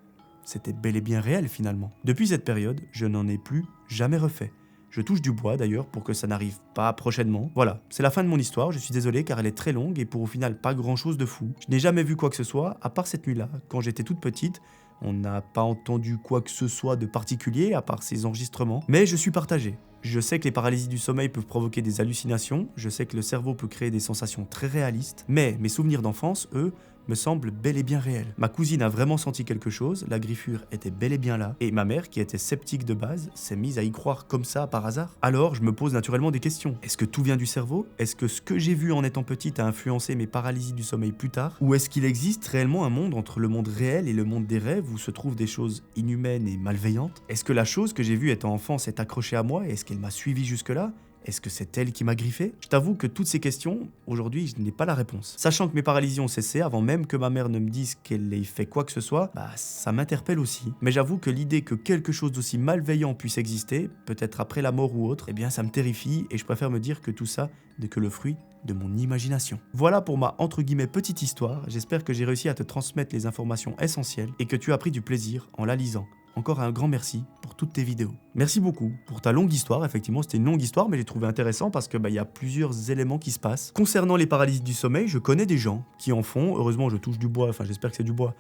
c'était bel et bien réel finalement. Depuis cette période, je n'en ai plus jamais refait. Je touche du bois d'ailleurs pour que ça n'arrive pas prochainement. Voilà, c'est la fin de mon histoire, je suis désolé car elle est très longue et pour au final pas grand chose de fou. Je n'ai jamais vu quoi que ce soit, à part cette nuit-là, quand j'étais toute petite. On n'a pas entendu quoi que ce soit de particulier, à part ces enregistrements. Mais je suis partagé. Je sais que les paralysies du sommeil peuvent provoquer des hallucinations, je sais que le cerveau peut créer des sensations très réalistes, mais mes souvenirs d'enfance, eux, me semblent bel et bien réels. Ma cousine a vraiment senti quelque chose, la griffure était bel et bien là, et ma mère, qui était sceptique de base, s'est mise à y croire comme ça par hasard. Alors, je me pose naturellement des questions. Est-ce que tout vient du cerveau? Est-ce que ce que j'ai vu en étant petite a influencé mes paralysies du sommeil plus tard? Ou est-ce qu'il existe réellement un monde entre le monde réel et le monde des rêves où se trouvent des choses inhumaines et malveillantes? Est-ce que la chose que j'ai vue étant enfant s'est accrochée à moi et est-ce qu'elle m'a suivi jusque-là? Est-ce que c'est elle qui m'a griffé? Je t'avoue que toutes ces questions, aujourd'hui, je n'ai pas la réponse. Sachant que mes paralysies ont cessé avant même que ma mère ne me dise qu'elle ait fait quoi que ce soit, ça m'interpelle aussi. Mais j'avoue que l'idée que quelque chose d'aussi malveillant puisse exister, peut-être après la mort ou autre, ça me terrifie et je préfère me dire que tout ça n'est que le fruit de mon imagination. Voilà pour ma entre guillemets petite histoire, j'espère que j'ai réussi à te transmettre les informations essentielles et que tu as pris du plaisir en la lisant. Encore un grand merci pour toutes tes vidéos. Merci beaucoup pour ta longue histoire, effectivement c'était une longue histoire mais j'ai trouvé intéressant parce que y a plusieurs éléments qui se passent. Concernant les paralysies du sommeil, je connais des gens qui en font, heureusement je touche du bois, enfin j'espère que c'est du bois.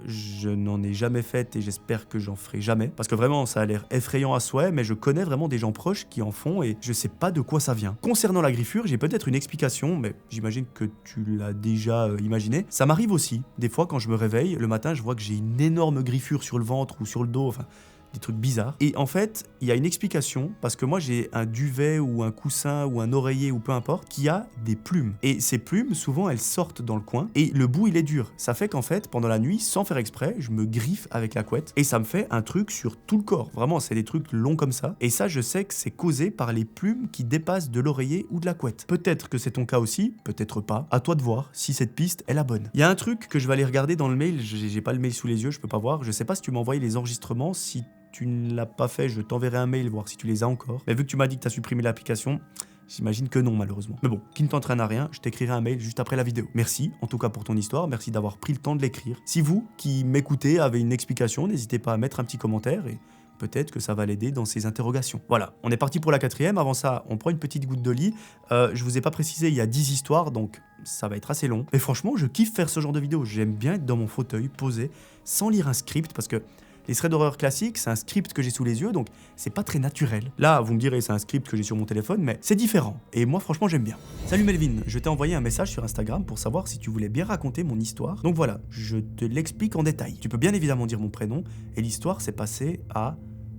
Je n'en ai jamais fait et j'espère que j'en ferai jamais parce que vraiment ça a l'air effrayant à souhait, mais je connais vraiment des gens proches qui en font et je sais pas de quoi ça vient. Concernant la griffure, j'ai peut-être une explication, mais j'imagine que tu l'as déjà imaginé. Ça m'arrive aussi, des fois quand je me réveille, le matin je vois que j'ai une énorme griffure sur le ventre ou sur le dos, enfin des trucs bizarres. Et en fait, il y a une explication, parce que moi j'ai un duvet ou un coussin ou un oreiller ou peu importe, qui a des plumes. Et ces plumes, souvent elles sortent dans le coin, et le bout il est dur. Ça fait qu'en fait, pendant la nuit, sans faire exprès, je me griffe avec la couette, et ça me fait un truc sur tout le corps. Vraiment, c'est des trucs longs comme ça. Et ça, je sais que c'est causé par les plumes qui dépassent de l'oreiller ou de la couette. Peut-être que c'est ton cas aussi, peut-être pas. À toi de voir si cette piste est la bonne. Il y a un truc que je vais aller regarder dans le mail, j'ai pas le mail sous les yeux, je peux pas voir. Je sais pas si tu m'as envoyé les enregistrements, si tu ne l'as pas fait, je t'enverrai un mail, voir si tu les as encore. Mais vu que tu m'as dit que tu as supprimé l'application, j'imagine que non, malheureusement. Mais bon, qui ne t'entraîne à rien, je t'écrirai un mail juste après la vidéo. Merci, en tout cas pour ton histoire, merci d'avoir pris le temps de l'écrire. Si vous, qui m'écoutez, avez une explication, n'hésitez pas à mettre un petit commentaire et peut-être que ça va l'aider dans ses interrogations. Voilà, on est parti pour la 4e. Avant ça, on prend une petite goutte de lit. Je vous ai pas précisé, il y a 10 histoires, donc ça va être assez long. Mais franchement, je kiffe faire ce genre de vidéo. J'aime bien être dans mon fauteuil, posé, sans lire un script, parce que les threads d'horreur classiques, c'est un script que j'ai sous les yeux, donc c'est pas très naturel. Là, vous me direz, c'est un script que j'ai sur mon téléphone, mais c'est différent. Et moi, franchement, j'aime bien. Salut Melvin, je t'ai envoyé un message sur Instagram pour savoir si tu voulais bien raconter mon histoire. Donc voilà, je te l'explique en détail. Tu peux bien évidemment dire mon prénom, et l'histoire s'est passée à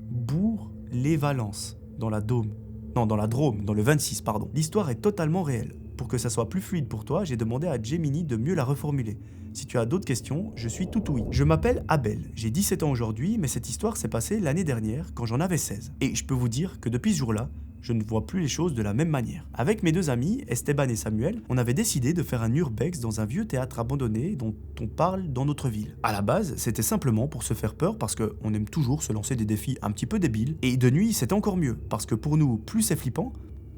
Bourg-les-Valences, dans la Drôme, dans le 26, pardon. L'histoire est totalement réelle. Pour que ça soit plus fluide pour toi, j'ai demandé à Gemini de mieux la reformuler. Si tu as d'autres questions, je suis tout ouïe. Je m'appelle Abel, j'ai 17 ans aujourd'hui, mais cette histoire s'est passée l'année dernière, quand j'en avais 16. Et je peux vous dire que depuis ce jour-là, je ne vois plus les choses de la même manière. Avec mes deux amis, Esteban et Samuel, on avait décidé de faire un urbex dans un vieux théâtre abandonné dont on parle dans notre ville. À la base, c'était simplement pour se faire peur parce qu'on aime toujours se lancer des défis un petit peu débiles, et de nuit, c'est encore mieux, parce que pour nous, plus c'est flippant,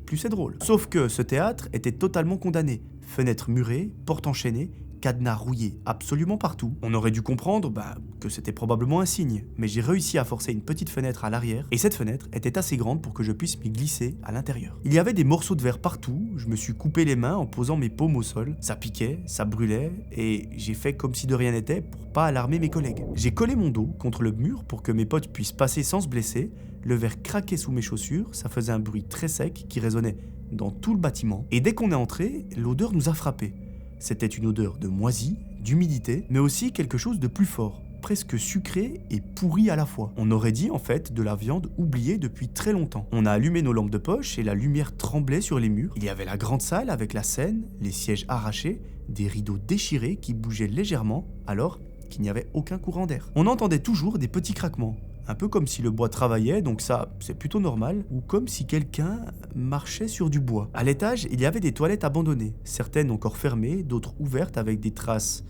plus c'est drôle. Sauf que ce théâtre était totalement condamné. Fenêtres murées, portes enchaînées, cadenas rouillés absolument partout. On aurait dû comprendre que c'était probablement un signe, mais j'ai réussi à forcer une petite fenêtre à l'arrière, et cette fenêtre était assez grande pour que je puisse m'y glisser à l'intérieur. Il y avait des morceaux de verre partout, je me suis coupé les mains en posant mes paumes au sol, ça piquait, ça brûlait, et j'ai fait comme si de rien n'était pour pas alarmer mes collègues. J'ai collé mon dos contre le mur pour que mes potes puissent passer sans se blesser, le verre craquait sous mes chaussures, ça faisait un bruit très sec qui résonnait dans tout le bâtiment, et dès qu'on est entré, l'odeur nous a frappés. C'était une odeur de moisi, d'humidité, mais aussi quelque chose de plus fort, presque sucré et pourri à la fois. On aurait dit en fait de la viande oubliée depuis très longtemps. On a allumé nos lampes de poche et la lumière tremblait sur les murs. Il y avait la grande salle avec la scène, les sièges arrachés, des rideaux déchirés qui bougeaient légèrement alors qu'il n'y avait aucun courant d'air. On entendait toujours des petits craquements. Un peu comme si le bois travaillait, donc ça, c'est plutôt normal, ou comme si quelqu'un marchait sur du bois. À l'étage, il y avait des toilettes abandonnées, certaines encore fermées, d'autres ouvertes avec des traces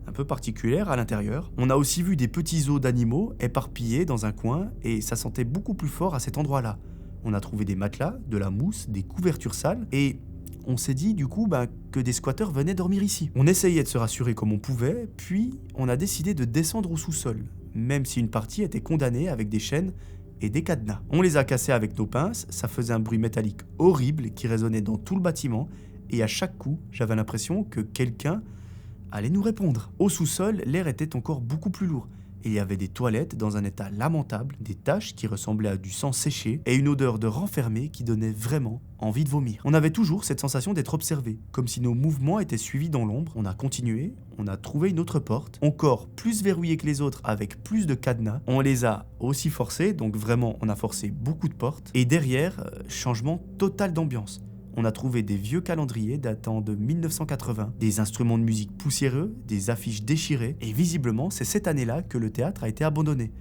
un peu particulières à l'intérieur. On a aussi vu des petits os d'animaux éparpillés dans un coin, et ça sentait beaucoup plus fort à cet endroit-là. On a trouvé des matelas, de la mousse, des couvertures sales, et on s'est dit du coup que des squatteurs venaient dormir ici. On essayait de se rassurer comme on pouvait, puis on a décidé de descendre au sous-sol, même si une partie était condamnée avec des chaînes et des cadenas. On les a cassés avec nos pinces, ça faisait un bruit métallique horrible qui résonnait dans tout le bâtiment, et à chaque coup, j'avais l'impression que quelqu'un allait nous répondre. Au sous-sol, l'air était encore beaucoup plus lourd. Il y avait des toilettes dans un état lamentable, des taches qui ressemblaient à du sang séché et une odeur de renfermé qui donnait vraiment envie de vomir. On avait toujours cette sensation d'être observé, comme si nos mouvements étaient suivis dans l'ombre. On a continué, on a trouvé une autre porte, encore plus verrouillée que les autres avec plus de cadenas. On les a aussi forcés, donc vraiment on a forcé beaucoup de portes. Et derrière, changement total d'ambiance. On a trouvé des vieux calendriers datant de 1980, des instruments de musique poussiéreux, des affiches déchirées, et visiblement c'est cette année-là que le théâtre a été abandonné.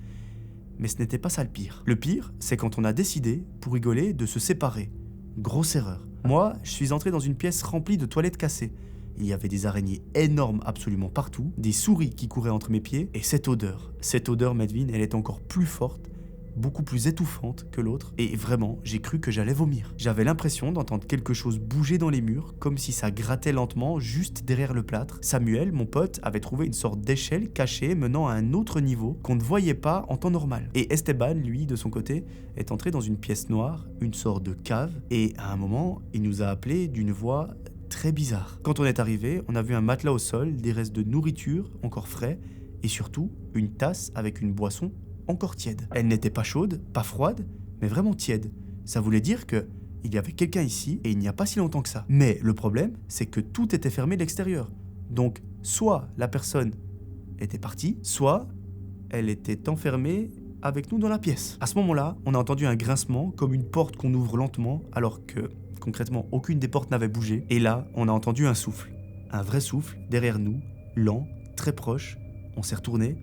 Mais ce n'était pas ça le pire. Le pire, c'est quand on a décidé, pour rigoler, de se séparer. Grosse erreur. Moi, je suis entré dans une pièce remplie de toilettes cassées. Il y avait des araignées énormes absolument partout, des souris qui couraient entre mes pieds, et cette odeur, Medvin, elle est encore plus forte, beaucoup plus étouffante que l'autre, et vraiment, j'ai cru que j'allais vomir. J'avais l'impression d'entendre quelque chose bouger dans les murs, comme si ça grattait lentement juste derrière le plâtre. Samuel, mon pote, avait trouvé une sorte d'échelle cachée menant à un autre niveau qu'on ne voyait pas en temps normal. Et Esteban, lui, de son côté, est entré dans une pièce noire, une sorte de cave, et à un moment, il nous a appelés d'une voix très bizarre. Quand on est arrivé, on a vu un matelas au sol, des restes de nourriture encore frais, et surtout, une tasse avec une boisson encore tiède. Elle n'était pas chaude, pas froide, mais vraiment tiède. Ça voulait dire que il y avait quelqu'un ici et il n'y a pas si longtemps que ça. Mais le problème, c'est que tout était fermé de l'extérieur. Donc, soit la personne était partie, soit elle était enfermée avec nous dans la pièce. À ce moment-là, on a entendu un grincement comme une porte qu'on ouvre lentement alors que, concrètement, aucune des portes n'avait bougé. Et là, on a entendu un souffle. Un vrai souffle derrière nous, lent, très proche. On s'est retourné,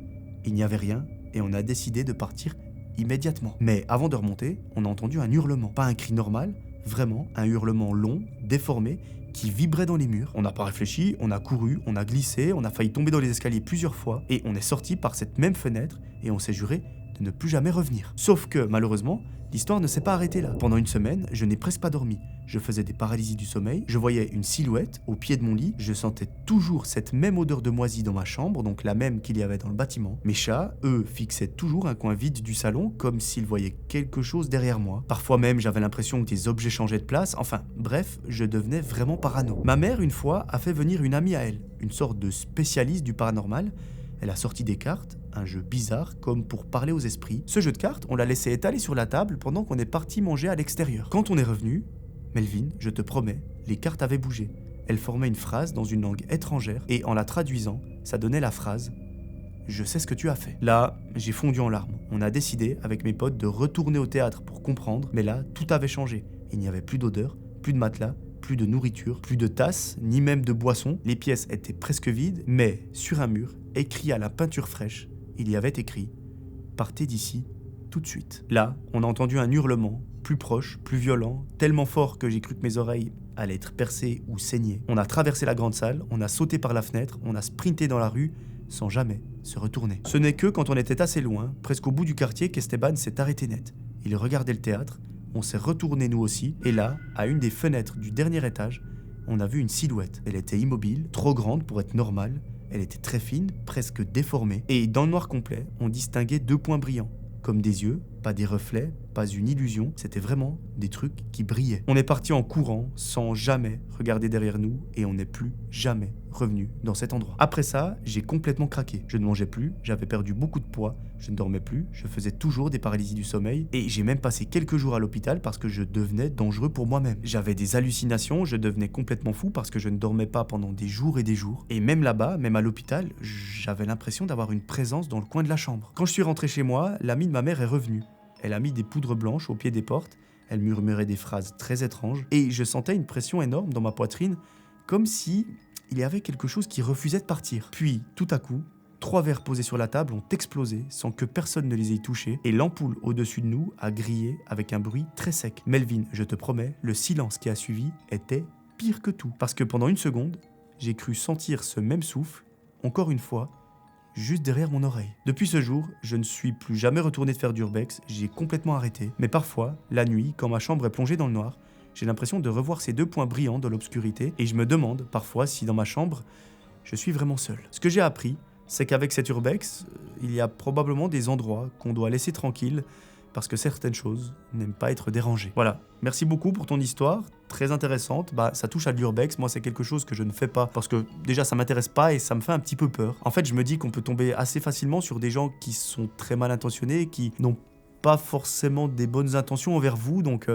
il n'y avait rien. Et on a décidé de partir immédiatement. Mais avant de remonter, on a entendu un hurlement. Pas un cri normal, vraiment un hurlement long, déformé, qui vibrait dans les murs. On n'a pas réfléchi, on a couru, on a glissé, on a failli tomber dans les escaliers plusieurs fois, et on est sorti par cette même fenêtre, et on s'est juré de ne plus jamais revenir. Sauf que, malheureusement, l'histoire ne s'est pas arrêtée là. Pendant une semaine, je n'ai presque pas dormi. Je faisais des paralysies du sommeil, je voyais une silhouette au pied de mon lit, je sentais toujours cette même odeur de moisi dans ma chambre, donc la même qu'il y avait dans le bâtiment. Mes chats, eux, fixaient toujours un coin vide du salon, comme s'ils voyaient quelque chose derrière moi. Parfois même, j'avais l'impression que des objets changeaient de place, enfin, bref, je devenais vraiment parano. Ma mère, une fois, a fait venir une amie à elle, une sorte de spécialiste du paranormal. Elle a sorti des cartes, un jeu bizarre comme pour parler aux esprits. Ce jeu de cartes, on l'a laissé étaler sur la table pendant qu'on est parti manger à l'extérieur. Quand on est revenu, Melvin, je te promets, les cartes avaient bougé. Elles formaient une phrase dans une langue étrangère et en la traduisant, ça donnait la phrase « Je sais ce que tu as fait ». Là, j'ai fondu en larmes. On a décidé avec mes potes de retourner au théâtre pour comprendre, mais là, tout avait changé. Il n'y avait plus d'odeur, plus de matelas, plus de nourriture, plus de tasses, ni même de boissons. Les pièces étaient presque vides, mais sur un mur, écrit à la peinture fraîche, il y avait écrit « Partez d'ici tout de suite ». Là, on a entendu un hurlement, plus proche, plus violent, tellement fort que j'ai cru que mes oreilles allaient être percées ou saignées. On a traversé la grande salle, on a sauté par la fenêtre, on a sprinté dans la rue, sans jamais se retourner. Ce n'est que quand on était assez loin, presque au bout du quartier, qu'Esteban s'est arrêté net. Il regardait le théâtre, on s'est retourné nous aussi, et là, à une des fenêtres du dernier étage, on a vu une silhouette. Elle était immobile, trop grande pour être normale. Elle était très fine, presque déformée. Et dans le noir complet, on distinguait 2 points brillants, comme des yeux, pas des reflets, pas une illusion, c'était vraiment des trucs qui brillaient. On est parti en courant, sans jamais regarder derrière nous, et on n'est plus jamais revenu dans cet endroit. Après ça, j'ai complètement craqué. Je ne mangeais plus, j'avais perdu beaucoup de poids, je ne dormais plus, je faisais toujours des paralysies du sommeil, et j'ai même passé quelques jours à l'hôpital parce que je devenais dangereux pour moi-même. J'avais des hallucinations, je devenais complètement fou parce que je ne dormais pas pendant des jours et des jours. Et même là-bas, même à l'hôpital, j'avais l'impression d'avoir une présence dans le coin de la chambre. Quand je suis rentré chez moi, l'amie de ma mère est revenue. Elle a mis des poudres blanches au pied des portes, elle murmurait des phrases très étranges, et je sentais une pression énorme dans ma poitrine, comme si il y avait quelque chose qui refusait de partir. Puis, tout à coup, 3 verres posés sur la table ont explosé sans que personne ne les ait touchés, et l'ampoule au-dessus de nous a grillé avec un bruit très sec. Melvin, je te promets, le silence qui a suivi était pire que tout, parce que pendant une seconde, j'ai cru sentir ce même souffle, encore une fois, juste derrière mon oreille. Depuis ce jour, je ne suis plus jamais retourné de faire d'urbex, j'ai complètement arrêté. Mais parfois, la nuit, quand ma chambre est plongée dans le noir, j'ai l'impression de revoir ces 2 points brillants dans l'obscurité et je me demande parfois si dans ma chambre, je suis vraiment seul. Ce que j'ai appris, c'est qu'avec cet urbex, il y a probablement des endroits qu'on doit laisser tranquilles parce que certaines choses n'aiment pas être dérangées. Voilà, merci beaucoup pour ton histoire, très intéressante. Ça touche à de l'urbex, moi c'est quelque chose que je ne fais pas parce que déjà ça m'intéresse pas et ça me fait un petit peu peur. En fait, je me dis qu'on peut tomber assez facilement sur des gens qui sont très mal intentionnés, qui n'ont pas forcément des bonnes intentions envers vous, donc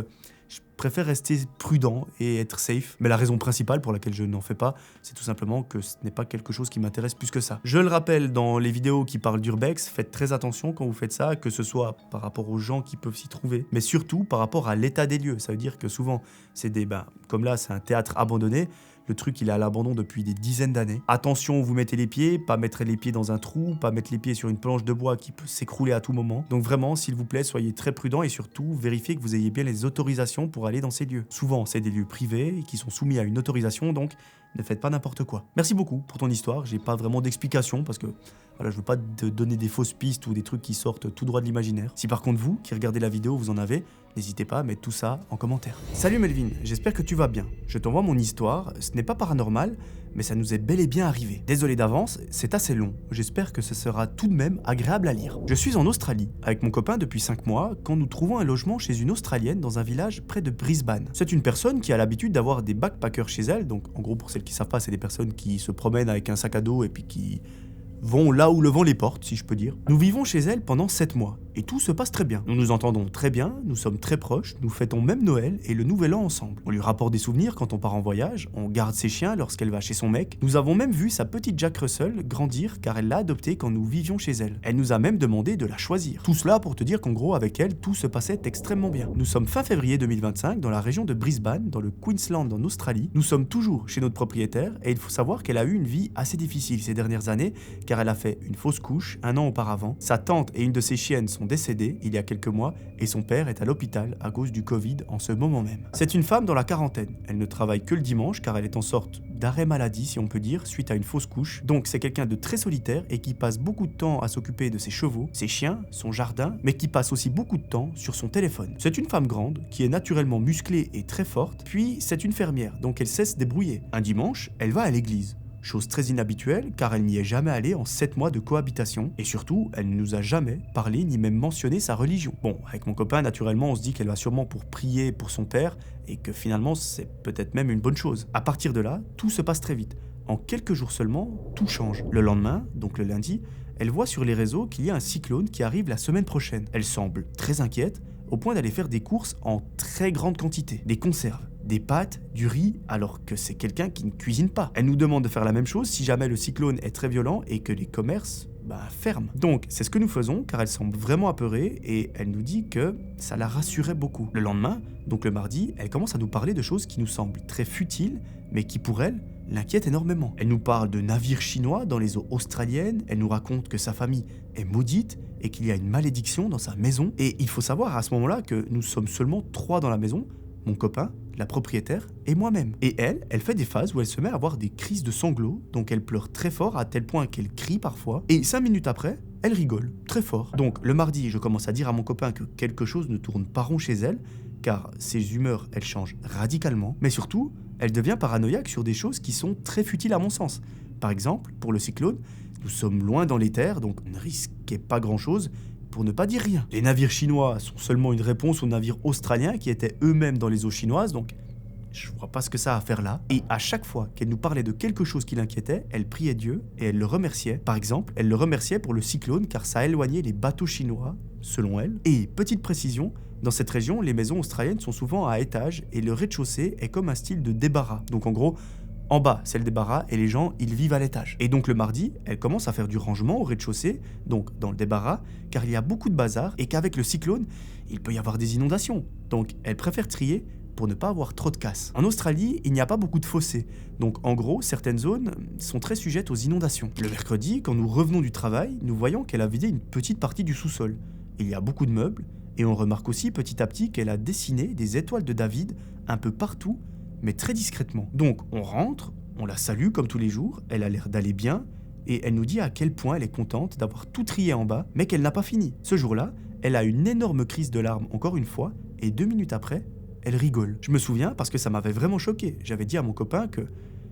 je préfère rester prudent et être safe. Mais la raison principale pour laquelle je n'en fais pas, c'est tout simplement que ce n'est pas quelque chose qui m'intéresse plus que ça. Je le rappelle, dans les vidéos qui parlent d'urbex, faites très attention quand vous faites ça, que ce soit par rapport aux gens qui peuvent s'y trouver, mais surtout par rapport à l'état des lieux. Ça veut dire que souvent, c'est des... comme là, c'est un théâtre abandonné. Le truc, il est à l'abandon depuis des dizaines d'années. Attention où vous mettez les pieds, pas mettre les pieds dans un trou, pas mettre les pieds sur une planche de bois qui peut s'écrouler à tout moment. Donc vraiment, s'il vous plaît, soyez très prudents et surtout, vérifiez que vous ayez bien les autorisations pour aller dans ces lieux. Souvent, c'est des lieux privés qui sont soumis à une autorisation, donc ne faites pas n'importe quoi. Merci beaucoup pour ton histoire, j'ai pas vraiment d'explication parce que voilà, je veux pas te donner des fausses pistes ou des trucs qui sortent tout droit de l'imaginaire. Si par contre vous, qui regardez la vidéo, vous en avez, n'hésitez pas à mettre tout ça en commentaire. Salut Melvin, j'espère que tu vas bien. Je t'envoie mon histoire, ce n'est pas paranormal, mais ça nous est bel et bien arrivé. Désolé d'avance, c'est assez long. J'espère que ce sera tout de même agréable à lire. Je suis en Australie, avec mon copain depuis 5 mois, quand nous trouvons un logement chez une Australienne dans un village près de Brisbane. C'est une personne qui a l'habitude d'avoir des backpackers chez elle, donc en gros pour celles qui savent pas, c'est des personnes qui se promènent avec un sac à dos et puis qui vont là où le vent les porte, si je peux dire. Nous vivons chez elle pendant 7 mois, et tout se passe très bien. Nous nous entendons très bien, nous sommes très proches, nous fêtons même Noël et le Nouvel An ensemble. On lui rapporte des souvenirs quand on part en voyage, on garde ses chiens lorsqu'elle va chez son mec. Nous avons même vu sa petite Jack Russell grandir car elle l'a adoptée quand nous vivions chez elle. Elle nous a même demandé de la choisir. Tout cela pour te dire qu'en gros, avec elle, tout se passait extrêmement bien. Nous sommes fin février 2025 dans la région de Brisbane, dans le Queensland en Australie. Nous sommes toujours chez notre propriétaire et il faut savoir qu'elle a eu une vie assez difficile ces dernières années car elle a fait une fausse couche 1 an auparavant. Sa tante et une de ses chiennes sont décédées il y a quelques mois et son père est à l'hôpital à cause du Covid en ce moment même. C'est une femme dans la quarantaine. Elle ne travaille que le dimanche car elle est en sorte d'arrêt maladie si on peut dire suite à une fausse couche. Donc c'est quelqu'un de très solitaire et qui passe beaucoup de temps à s'occuper de ses chevaux, ses chiens, son jardin, mais qui passe aussi beaucoup de temps sur son téléphone. C'est une femme grande qui est naturellement musclée et très forte, puis c'est une fermière donc elle sait se débrouiller. Un dimanche, elle va à l'église. Chose très inhabituelle car elle n'y est jamais allée en 7 mois de cohabitation et surtout elle ne nous a jamais parlé ni même mentionné sa religion. Bon, avec mon copain naturellement on se dit qu'elle va sûrement pour prier pour son père et que finalement c'est peut-être même une bonne chose. À partir de là, tout se passe très vite. En quelques jours seulement, tout change. Le lendemain, donc le lundi, elle voit sur les réseaux qu'il y a un cyclone qui arrive la semaine prochaine. Elle semble très inquiète au point d'aller faire des courses en très grande quantité, des conserves, des pâtes, du riz, alors que c'est quelqu'un qui ne cuisine pas. Elle nous demande de faire la même chose si jamais le cyclone est très violent et que les commerces ferment. Donc c'est ce que nous faisons car elle semble vraiment apeurée et elle nous dit que ça la rassurait beaucoup. Le lendemain, donc le mardi, elle commence à nous parler de choses qui nous semblent très futiles mais qui pour elle l'inquiètent énormément. Elle nous parle de navires chinois dans les eaux australiennes, elle nous raconte que sa famille est maudite et qu'il y a une malédiction dans sa maison. Et il faut savoir à ce moment-là que nous sommes seulement 3 dans la maison, mon copain, la propriétaire et moi-même. Et elle fait des phases où elle se met à avoir des crises de sanglots, donc elle pleure très fort à tel point qu'elle crie parfois, et 5 minutes après, elle rigole très fort. Donc le mardi, je commence à dire à mon copain que quelque chose ne tourne pas rond chez elle, car ses humeurs, elles changent radicalement, mais surtout, Elle devient paranoïaque sur des choses qui sont très futiles à mon sens. Par exemple, pour le cyclone, nous sommes loin dans les terres, donc on ne risquait pas grand-chose, pour ne pas dire rien. Les navires chinois sont seulement une réponse aux navires australiens qui étaient eux-mêmes dans les eaux chinoises, donc je vois pas ce que ça a à faire là. Et à chaque fois qu'elle nous parlait de quelque chose qui l'inquiétait, elle priait Dieu et elle le remerciait. Par exemple, elle le remerciait pour le cyclone car ça éloignait les bateaux chinois, selon elle. Et petite précision, dans cette région, les maisons australiennes sont souvent à étage et le rez-de-chaussée est comme un style de débarras. Donc en gros, en bas, c'est le débarras et les gens, ils vivent à l'étage. Et donc le mardi, elle commence à faire du rangement au rez-de-chaussée, donc dans le débarras, car il y a beaucoup de bazar et qu'avec le cyclone, il peut y avoir des inondations. Donc elle préfère trier pour ne pas avoir trop de casse. En Australie, il n'y a pas beaucoup de fossés, donc en gros, certaines zones sont très sujettes aux inondations. Le mercredi, quand nous revenons du travail, nous voyons qu'elle a vidé une petite partie du sous-sol. Il y a beaucoup de meubles, et on remarque aussi petit à petit qu'elle a dessiné des étoiles de David un peu partout, mais très discrètement. Donc on rentre, on la salue comme tous les jours, elle a l'air d'aller bien, et elle nous dit à quel point elle est contente d'avoir tout trié en bas, mais qu'elle n'a pas fini. Ce jour-là, elle a une énorme crise de larmes encore une fois, et 2 minutes après, elle rigole. Je me souviens parce que ça m'avait vraiment choqué. J'avais dit à mon copain que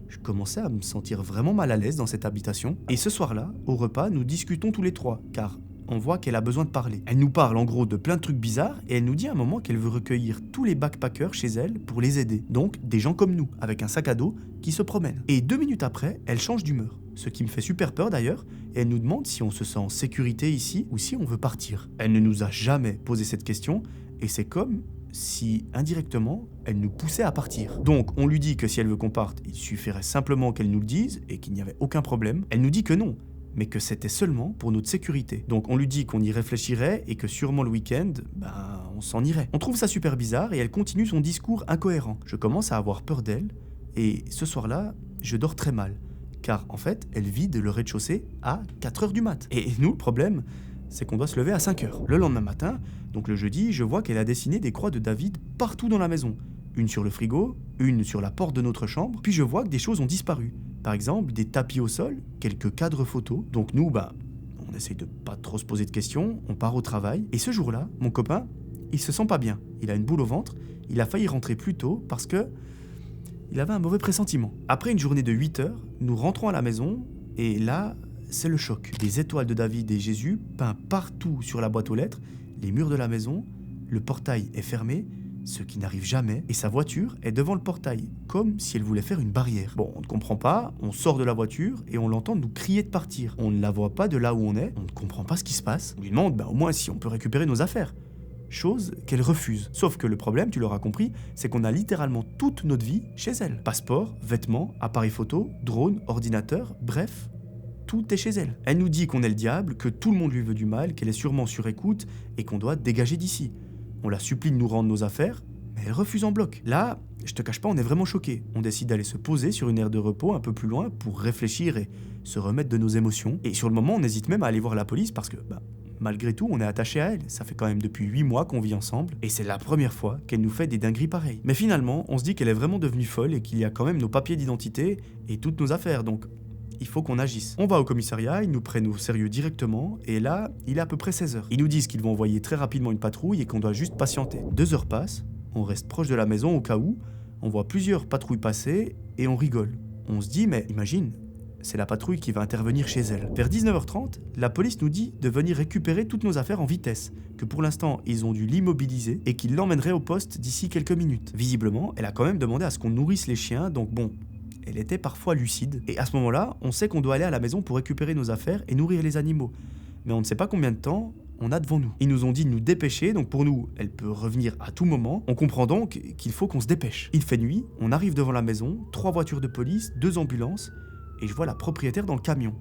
je commençais à me sentir vraiment mal à l'aise dans cette habitation. Et ce soir-là, au repas, nous discutons tous les trois, car on voit qu'elle a besoin de parler. Elle nous parle en gros de plein de trucs bizarres et elle nous dit à un moment qu'elle veut recueillir tous les backpackers chez elle pour les aider. Donc des gens comme nous, avec un sac à dos, qui se promènent. Et 2 minutes après, elle change d'humeur. Ce qui me fait super peur d'ailleurs, et elle nous demande si on se sent en sécurité ici ou si on veut partir. Elle ne nous a jamais posé cette question et c'est comme si, indirectement, elle nous poussait à partir. Donc, on lui dit que si elle veut qu'on parte, il suffirait simplement qu'elle nous le dise et qu'il n'y avait aucun problème. Elle nous dit que non, mais que c'était seulement pour notre sécurité. Donc, on lui dit qu'on y réfléchirait et que sûrement le week-end, on s'en irait. On trouve ça super bizarre et elle continue son discours incohérent. Je commence à avoir peur d'elle et ce soir-là, je dors très mal. Car, en fait, elle vide le rez-de-chaussée à 4h du mat. Et nous, le problème, c'est qu'on doit se lever à 5h. Le lendemain matin, donc le jeudi, je vois qu'elle a dessiné des croix de David partout dans la maison. Une sur le frigo, une sur la porte de notre chambre, puis je vois que des choses ont disparu. Par exemple, des tapis au sol, quelques cadres photos. Donc nous, on essaye de pas trop se poser de questions, on part au travail. Et ce jour-là, mon copain, il se sent pas bien. Il a une boule au ventre, il a failli rentrer plus tôt parce que il avait un mauvais pressentiment. Après une journée de 8 heures, nous rentrons à la maison et là, c'est le choc. Des étoiles de David et Jésus peints partout sur la boîte aux lettres, les murs de la maison, le portail est fermé, ce qui n'arrive jamais, et sa voiture est devant le portail, comme si elle voulait faire une barrière. Bon, on ne comprend pas, on sort de la voiture et on l'entend nous crier de partir. On ne la voit pas de là où on est, on ne comprend pas ce qui se passe. On lui demande au moins si on peut récupérer nos affaires. Chose qu'elle refuse. Sauf que le problème, tu l'auras compris, c'est qu'on a littéralement toute notre vie chez elle. Passeport, vêtements, appareil photo, drone, ordinateur, bref, tout est chez elle. Elle nous dit qu'on est le diable, que tout le monde lui veut du mal, qu'elle est sûrement sur écoute et qu'on doit dégager d'ici. On la supplie de nous rendre nos affaires, mais elle refuse en bloc. Là, je te cache pas, on est vraiment choqués. On décide d'aller se poser sur une aire de repos un peu plus loin pour réfléchir et se remettre de nos émotions. Et sur le moment, on hésite même à aller voir la police parce que, malgré tout, on est attaché à elle. Ça fait quand même depuis 8 mois qu'on vit ensemble et c'est la première fois qu'elle nous fait des dingueries pareilles. Mais finalement, on se dit qu'elle est vraiment devenue folle et qu'il y a quand même nos papiers d'identité et toutes nos affaires, donc il faut qu'on agisse. On va au commissariat, ils nous prennent au sérieux directement, et là, il est à peu près 16h. Ils nous disent qu'ils vont envoyer très rapidement une patrouille et qu'on doit juste patienter. 2 heures passent, on reste proche de la maison au cas où, on voit plusieurs patrouilles passer, et on rigole. On se dit, mais imagine, c'est la patrouille qui va intervenir chez elle. Vers 19h30, la police nous dit de venir récupérer toutes nos affaires en vitesse, que pour l'instant, ils ont dû l'immobiliser, et qu'ils l'emmèneraient au poste d'ici quelques minutes. Visiblement, elle a quand même demandé à ce qu'on nourrisse les chiens, donc bon, elle était parfois lucide. Et à ce moment-là, on sait qu'on doit aller à la maison pour récupérer nos affaires et nourrir les animaux. Mais on ne sait pas combien de temps on a devant nous. Ils nous ont dit de nous dépêcher, donc pour nous, elle peut revenir à tout moment. On comprend donc qu'il faut qu'on se dépêche. Il fait nuit, on arrive devant la maison, 3 voitures de police, 2 ambulances, et je vois la propriétaire dans le camion.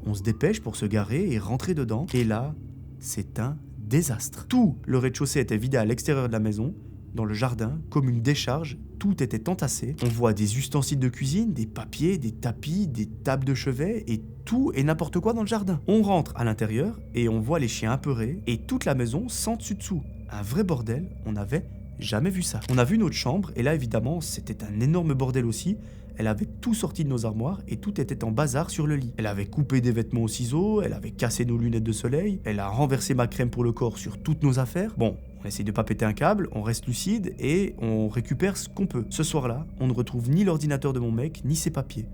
On se dépêche pour se garer et rentrer dedans, et là, c'est un désastre. Tout le rez-de-chaussée était vidé à l'extérieur de la maison, dans le jardin, comme une décharge, tout était entassé. On voit des ustensiles de cuisine, des papiers, des tapis, des tables de chevet et tout et n'importe quoi dans le jardin. On rentre à l'intérieur et on voit les chiens apeurés et toute la maison sans dessus-dessous. Un vrai bordel, on n'avait jamais vu ça. On a vu notre chambre et là évidemment c'était un énorme bordel aussi. Elle avait tout sorti de nos armoires et tout était en bazar sur le lit. Elle avait coupé des vêtements au ciseau, elle avait cassé nos lunettes de soleil, elle a renversé ma crème pour le corps sur toutes nos affaires. Bon, On essaye de pas péter un câble, on reste lucide et on récupère ce qu'on peut. Ce soir-là, on ne retrouve ni l'ordinateur de mon mec, ni ses papiers.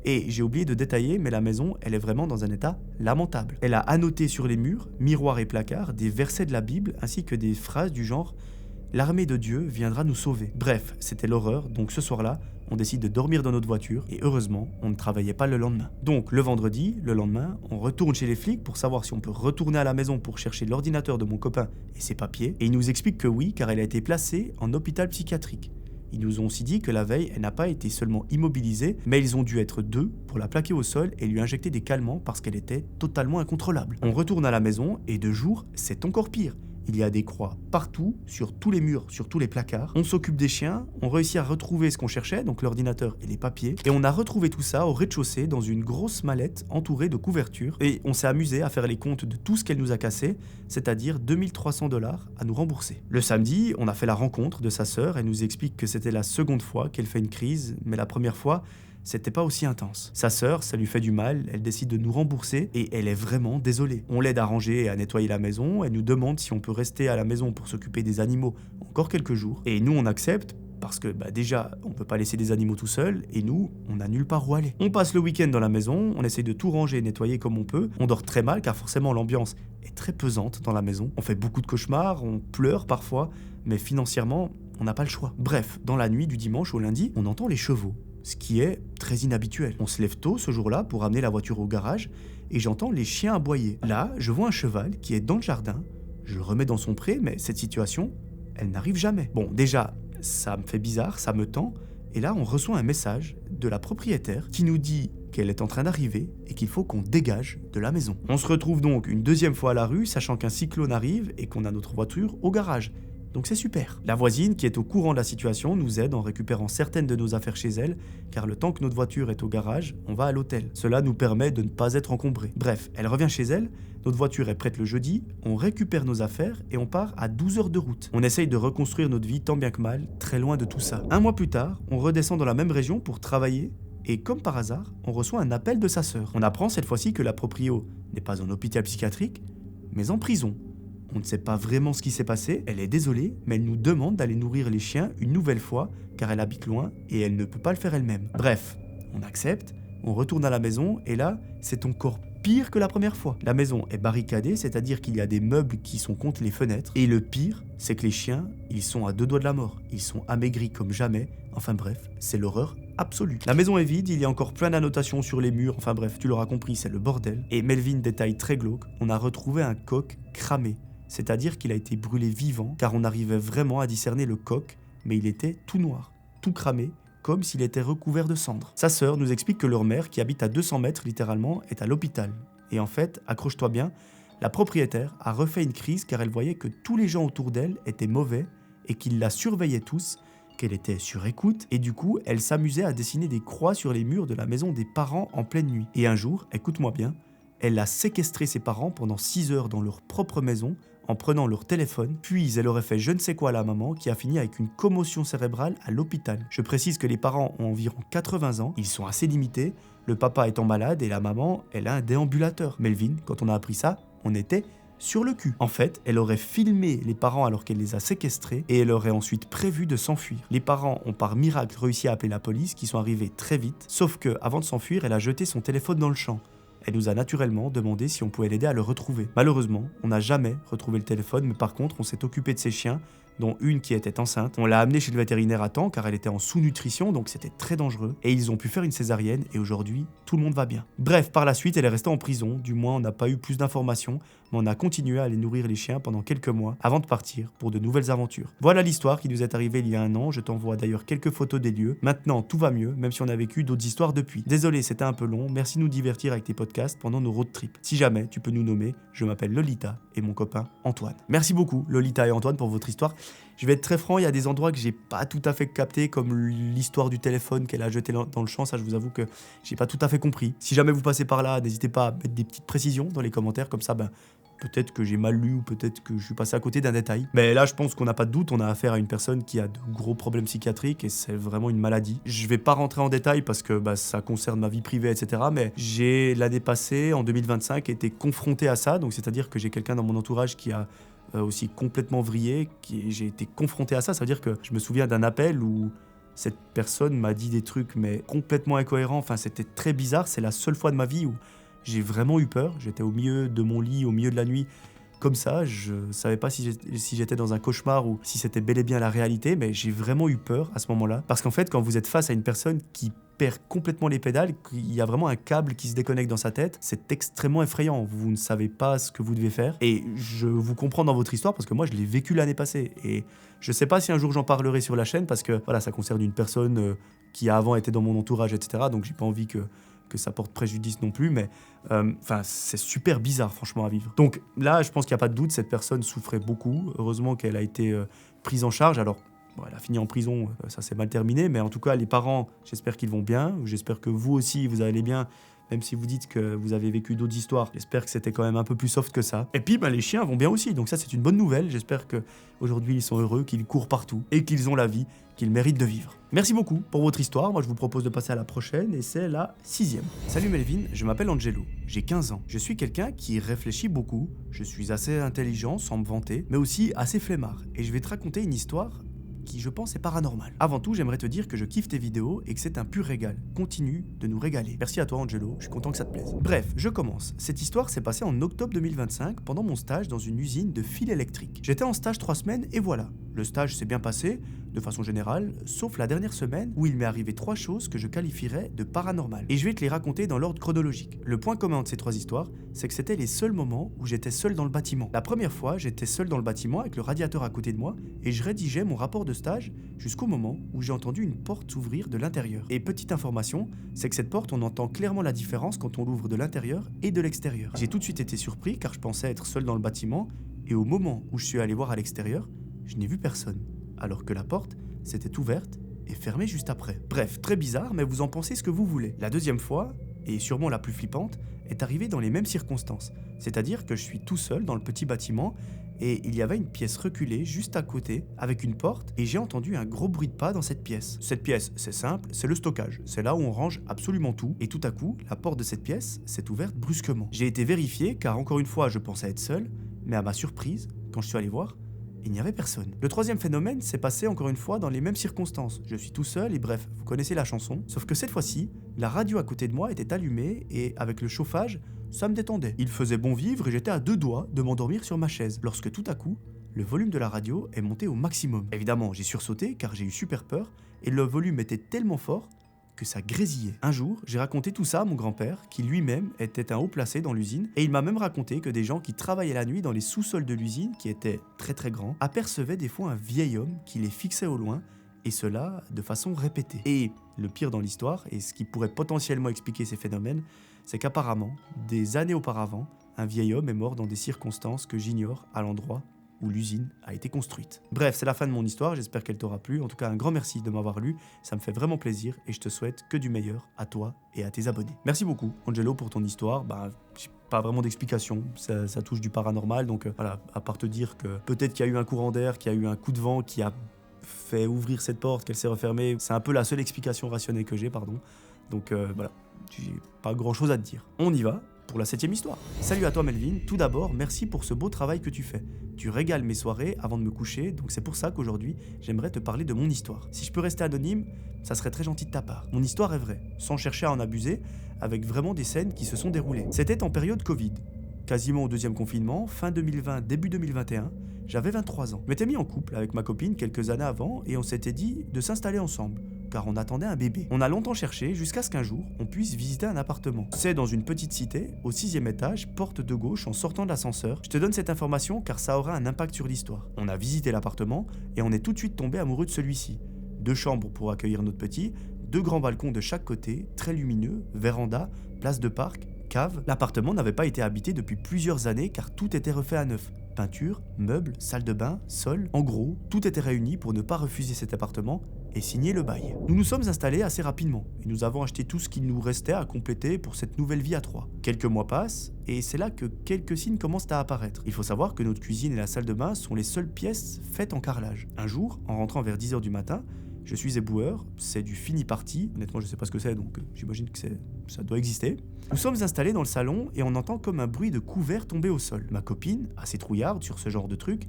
Et j'ai oublié de détailler, mais la maison, elle est vraiment dans un état lamentable. Elle a annoté sur les murs, miroirs et placards, des versets de la Bible, ainsi que des phrases du genre « L'armée de Dieu viendra nous sauver ». Bref, c'était l'horreur, donc ce soir-là, on décide de dormir dans notre voiture, et heureusement, on ne travaillait pas le lendemain. Donc le vendredi, le lendemain, on retourne chez les flics pour savoir si on peut retourner à la maison pour chercher l'ordinateur de mon copain et ses papiers, et ils nous expliquent que oui, car elle a été placée en hôpital psychiatrique. Ils nous ont aussi dit que la veille, elle n'a pas été seulement immobilisée, mais ils ont dû être 2 pour la plaquer au sol et lui injecter des calmants parce qu'elle était totalement incontrôlable. On retourne à la maison et de jour, c'est encore pire. Il y a des croix partout, sur tous les murs, sur tous les placards. On s'occupe des chiens, on réussit à retrouver ce qu'on cherchait, donc l'ordinateur et les papiers. Et on a retrouvé tout ça au rez-de-chaussée dans une grosse mallette entourée de couvertures. Et on s'est amusé à faire les comptes de tout ce qu'elle nous a cassé, c'est-à-dire $2300 à nous rembourser. Le samedi, on a fait la rencontre de sa sœur. Elle nous explique que c'était la seconde fois qu'elle fait une crise, mais la première fois, c'était pas aussi intense. Sa sœur, ça lui fait du mal, elle décide de nous rembourser et elle est vraiment désolée. On l'aide à ranger et à nettoyer la maison, elle nous demande si on peut rester à la maison pour s'occuper des animaux encore quelques jours. Et nous, on accepte parce que déjà, on peut pas laisser des animaux tout seuls et nous, on n'a nulle part où aller. On passe le week-end dans la maison, on essaye de tout ranger et nettoyer comme on peut. On dort très mal car forcément l'ambiance est très pesante dans la maison. On fait beaucoup de cauchemars, on pleure parfois, mais financièrement, on n'a pas le choix. Bref, dans la nuit du dimanche au lundi, on entend les chevaux, ce qui est très inhabituel. On se lève tôt ce jour-là pour amener la voiture au garage et j'entends les chiens aboyer. Là, je vois un cheval qui est dans le jardin, je le remets dans son pré, mais cette situation, elle n'arrive jamais. Bon, déjà, ça me fait bizarre, ça me tend, et là, on reçoit un message de la propriétaire qui nous dit qu'elle est en train d'arriver et qu'il faut qu'on dégage de la maison. On se retrouve donc une deuxième fois à la rue, sachant qu'un cyclone arrive et qu'on a notre voiture au garage. Donc c'est super. La voisine, qui est au courant de la situation, nous aide en récupérant certaines de nos affaires chez elle, car le temps que notre voiture est au garage, on va à l'hôtel. Cela nous permet de ne pas être encombrés. Bref, elle revient chez elle, notre voiture est prête le jeudi, on récupère nos affaires et on part à 12 heures de route. On essaye de reconstruire notre vie tant bien que mal, très loin de tout ça. Un mois plus tard, on redescend dans la même région pour travailler, et comme par hasard, on reçoit un appel de sa sœur. On apprend cette fois-ci que la proprio n'est pas en hôpital psychiatrique, mais en prison. On ne sait pas vraiment ce qui s'est passé, elle est désolée, mais elle nous demande d'aller nourrir les chiens une nouvelle fois, car elle habite loin et elle ne peut pas le faire elle-même. Bref, on accepte, on retourne à la maison, et là, c'est encore pire que la première fois. La maison est barricadée, c'est-à-dire qu'il y a des meubles qui sont contre les fenêtres, et le pire, c'est que les chiens, ils sont à 2 doigts de la mort. Ils sont amaigris comme jamais, enfin bref, c'est l'horreur absolue. La maison est vide, il y a encore plein d'annotations sur les murs, enfin bref, tu l'auras compris, c'est le bordel. Et Melvin détaille très glauque, on a retrouvé un coq cramé. C'est-à-dire qu'il a été brûlé vivant, car on arrivait vraiment à discerner le coq, mais il était tout noir, tout cramé, comme s'il était recouvert de cendres. Sa sœur nous explique que leur mère, qui habite à 200 mètres littéralement, est à l'hôpital. Et en fait, accroche-toi bien, la propriétaire a refait une crise car elle voyait que tous les gens autour d'elle étaient mauvais et qu'ils la surveillaient tous, qu'elle était sur écoute, et du coup, elle s'amusait à dessiner des croix sur les murs de la maison des parents en pleine nuit. Et un jour, écoute-moi bien, elle a séquestré ses parents pendant 6 heures dans leur propre maison, en prenant leur téléphone, puis elle aurait fait je ne sais quoi à la maman qui a fini avec une commotion cérébrale à l'hôpital. Je précise que les parents ont environ 80 ans, ils sont assez limités, le papa étant malade et la maman, elle a un déambulateur. Melvin, quand on a appris ça, on était sur le cul. En fait, elle aurait filmé les parents alors qu'elle les a séquestrés et elle aurait ensuite prévu de s'enfuir. Les parents ont par miracle réussi à appeler la police qui sont arrivés très vite, sauf que avant de s'enfuir, elle a jeté son téléphone dans le champ. Elle nous a naturellement demandé si on pouvait l'aider à le retrouver. Malheureusement, on n'a jamais retrouvé le téléphone, mais par contre, on s'est occupé de ses chiens, dont une qui était enceinte. On l'a amenée chez le vétérinaire à temps car elle était en sous-nutrition, donc c'était très dangereux. Et ils ont pu faire une césarienne et aujourd'hui, tout le monde va bien. Bref, par la suite, elle est restée en prison. Du moins, on n'a pas eu plus d'informations, mais on a continué à aller nourrir les chiens pendant quelques mois avant de partir pour de nouvelles aventures. Voilà l'histoire qui nous est arrivée il y a un an. Je t'envoie d'ailleurs quelques photos des lieux. Maintenant, tout va mieux, même si on a vécu d'autres histoires depuis. Désolé, c'était un peu long. Merci de nous divertir avec tes podcasts pendant nos road trips. Si jamais tu peux nous nommer, je m'appelle Lolita et mon copain Antoine. Merci beaucoup, Lolita et Antoine, pour votre histoire. Je vais être très franc, il y a des endroits que j'ai pas tout à fait capté, comme l'histoire du téléphone qu'elle a jeté dans le champ. Ça, je vous avoue que j'ai pas tout à fait compris. Si jamais vous passez par là, n'hésitez pas à mettre des petites précisions dans les commentaires, comme ça, peut-être que j'ai mal lu ou peut-être que je suis passé à côté d'un détail. Mais là, je pense qu'on n'a pas de doute, on a affaire à une personne qui a de gros problèmes psychiatriques et c'est vraiment une maladie. Je vais pas rentrer en détail parce que ça concerne ma vie privée, etc. Mais j'ai, l'année passée, en 2025, été confronté à ça. Donc, c'est-à-dire que j'ai quelqu'un dans mon entourage qui a aussi complètement vrillé, j'ai été confronté à ça. Ça veut dire que je me souviens d'un appel où cette personne m'a dit des trucs mais complètement incohérents, enfin c'était très bizarre, c'est la seule fois de ma vie où j'ai vraiment eu peur. J'étais au milieu de mon lit, au milieu de la nuit, comme ça, je savais pas si j'étais dans un cauchemar ou si c'était bel et bien la réalité, mais j'ai vraiment eu peur à ce moment-là. Parce qu'en fait, quand vous êtes face à une personne qui perd complètement les pédales, qu'il y a vraiment un câble qui se déconnecte dans sa tête, c'est extrêmement effrayant. Vous ne savez pas ce que vous devez faire. Et je vous comprends dans votre histoire parce que moi, je l'ai vécu l'année passée. Et je sais pas si un jour j'en parlerai sur la chaîne parce que voilà, ça concerne une personne qui a avant été dans mon entourage, etc. Donc j'ai pas envie que ça porte préjudice non plus, mais c'est super bizarre franchement à vivre. Donc là, je pense qu'il n'y a pas de doute, cette personne souffrait beaucoup. Heureusement qu'elle a été prise en charge. Alors, bon, elle a fini en prison, ça s'est mal terminé, mais en tout cas, les parents, j'espère qu'ils vont bien. J'espère que vous aussi, vous allez bien, même si vous dites que vous avez vécu d'autres histoires. J'espère que c'était quand même un peu plus soft que ça. Et puis, les chiens vont bien aussi, donc ça, c'est une bonne nouvelle. J'espère qu'aujourd'hui, ils sont heureux, qu'ils courent partout et qu'ils ont la vie qu'ils méritent de vivre. Merci beaucoup pour votre histoire. Moi, je vous propose de passer à la prochaine et c'est la 6e. Salut Melvin, je m'appelle Angelo, j'ai 15 ans. Je suis quelqu'un qui réfléchit beaucoup, je suis assez intelligent sans me vanter, mais aussi assez flemmard. Et je vais te raconter une histoire qui, je pense, est paranormale. Avant tout, j'aimerais te dire que je kiffe tes vidéos et que c'est un pur régal. Continue de nous régaler. Merci à toi Angelo, je suis content que ça te plaise. Bref, je commence. Cette histoire s'est passée en octobre 2025 pendant mon stage dans une usine de fils électriques. J'étais en stage 3 semaines et voilà. Le stage s'est bien passé, de façon générale, sauf la dernière semaine où il m'est arrivé 3 choses que je qualifierais de paranormales. Et je vais te les raconter dans l'ordre chronologique. Le point commun de ces 3 histoires, c'est que c'était les seuls moments où j'étais seul dans le bâtiment. La première fois, j'étais seul dans le bâtiment avec le radiateur à côté de moi et je rédigeais mon rapport de stage jusqu'au moment où j'ai entendu une porte s'ouvrir de l'intérieur. Et petite information, c'est que cette porte, on entend clairement la différence quand on l'ouvre de l'intérieur et de l'extérieur. J'ai tout de suite été surpris car je pensais être seul dans le bâtiment et au moment où je suis allé voir à l'extérieur, je n'ai vu personne, alors que la porte s'était ouverte et fermée juste après. Bref, très bizarre, mais vous en pensez ce que vous voulez. La deuxième fois, et sûrement la plus flippante, est arrivée dans les mêmes circonstances. C'est-à-dire que je suis tout seul dans le petit bâtiment et il y avait une pièce reculée juste à côté avec une porte et j'ai entendu un gros bruit de pas dans cette pièce. Cette pièce, c'est simple, c'est le stockage. C'est là où on range absolument tout et tout à coup, la porte de cette pièce s'est ouverte brusquement. J'ai été vérifié car encore une fois, je pensais être seul, mais à ma surprise, quand je suis allé voir, il n'y avait personne. Le troisième phénomène s'est passé encore une fois dans les mêmes circonstances. Je suis tout seul et bref, vous connaissez la chanson. Sauf que cette fois-ci, la radio à côté de moi était allumée et avec le chauffage, ça me détendait. Il faisait bon vivre et j'étais à 2 doigts de m'endormir sur ma chaise. Lorsque tout à coup, le volume de la radio est monté au maximum. Évidemment, j'ai sursauté car j'ai eu super peur et le volume était tellement fort que ça grésillait. Un jour, j'ai raconté tout ça à mon grand-père, qui lui-même était un haut placé dans l'usine, et il m'a même raconté que des gens qui travaillaient la nuit dans les sous-sols de l'usine, qui étaient très très grands, apercevaient des fois un vieil homme qui les fixait au loin, et cela de façon répétée. Et le pire dans l'histoire, et ce qui pourrait potentiellement expliquer ces phénomènes, c'est qu'apparemment, des années auparavant, un vieil homme est mort dans des circonstances que j'ignore à l'endroit où l'usine a été construite. Bref, c'est la fin de mon histoire, j'espère qu'elle t'aura plu. En tout cas, un grand merci de m'avoir lu, ça me fait vraiment plaisir et je te souhaite que du meilleur à toi et à tes abonnés. Merci beaucoup, Angelo, pour ton histoire. J'ai pas vraiment d'explication, ça touche du paranormal, donc voilà, à part te dire que peut-être qu'il y a eu un courant d'air, qu'il y a eu un coup de vent qui a fait ouvrir cette porte, qu'elle s'est refermée, c'est un peu la seule explication rationnelle que j'ai, pardon. Donc voilà, j'ai pas grand-chose à te dire. On y va pour la 7e histoire. Salut à toi Melvin, tout d'abord merci pour ce beau travail que tu fais. Tu régales mes soirées avant de me coucher, donc c'est pour ça qu'aujourd'hui j'aimerais te parler de mon histoire. Si je peux rester anonyme, ça serait très gentil de ta part. Mon histoire est vraie, sans chercher à en abuser, avec vraiment des scènes qui se sont déroulées. C'était en période Covid, quasiment au 2e confinement, fin 2020, début 2021, j'avais 23 ans. Je m'étais mis en couple avec ma copine quelques années avant et on s'était dit de s'installer ensemble, car on attendait un bébé. On a longtemps cherché jusqu'à ce qu'un jour, on puisse visiter un appartement. C'est dans une petite cité, au 6e étage, porte de gauche, en sortant de l'ascenseur. Je te donne cette information car ça aura un impact sur l'histoire. On a visité l'appartement et on est tout de suite tombé amoureux de celui-ci. 2 chambres pour accueillir notre petit, 2 grands balcons de chaque côté, très lumineux, véranda, place de parc, cave. L'appartement n'avait pas été habité depuis plusieurs années car tout était refait à neuf. Peinture, meubles, salle de bain, sol. En gros, tout était réuni pour ne pas refuser cet appartement et signer le bail. Nous nous sommes installés assez rapidement et nous avons acheté tout ce qu'il nous restait à compléter pour cette nouvelle vie à 3. Quelques mois passent et c'est là que quelques signes commencent à apparaître. Il faut savoir que notre cuisine et la salle de bain sont les seules pièces faites en carrelage. Un jour, en rentrant vers 10h du matin, Je suis éboueur, c'est du fini parti. Honnêtement, je sais pas ce que c'est, donc j'imagine que ça doit exister. Nous sommes installés dans le salon et on entend comme un bruit de couvert tomber au sol. Ma copine, assez trouillarde sur ce genre de truc,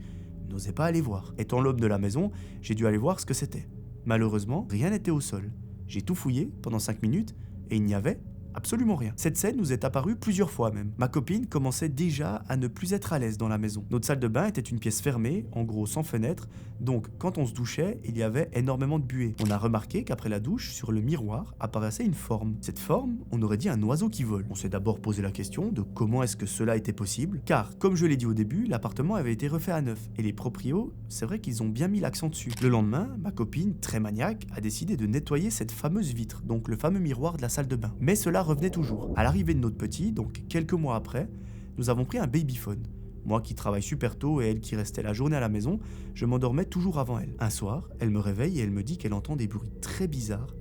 n'osait pas aller voir. Étant l'homme de la maison, j'ai dû aller voir ce que c'était. Malheureusement, rien n'était au sol. J'ai tout fouillé pendant 5 minutes et il n'y avait absolument rien. Cette scène nous est apparue plusieurs fois même. Ma copine commençait déjà à ne plus être à l'aise dans la maison. Notre salle de bain était une pièce fermée, en gros sans fenêtre, donc quand on se douchait, il y avait énormément de buée. On a remarqué qu'après la douche, sur le miroir, apparaissait une forme. Cette forme, on aurait dit un oiseau qui vole. On s'est d'abord posé la question de comment est-ce que cela était possible, car comme je l'ai dit au début, l'appartement avait été refait à neuf, et les proprios, c'est vrai qu'ils ont bien mis l'accent dessus. Le lendemain, ma copine, très maniaque, a décidé de nettoyer cette fameuse vitre, donc le fameux miroir de la salle de bain. Mais cela revenait toujours. À l'arrivée de notre petit, donc quelques mois après, nous avons pris un babyphone. Moi qui travaille super tôt et elle qui restait la journée à la maison, je m'endormais toujours avant elle. Un soir, elle me réveille et elle me dit qu'elle entend des bruits très bizarres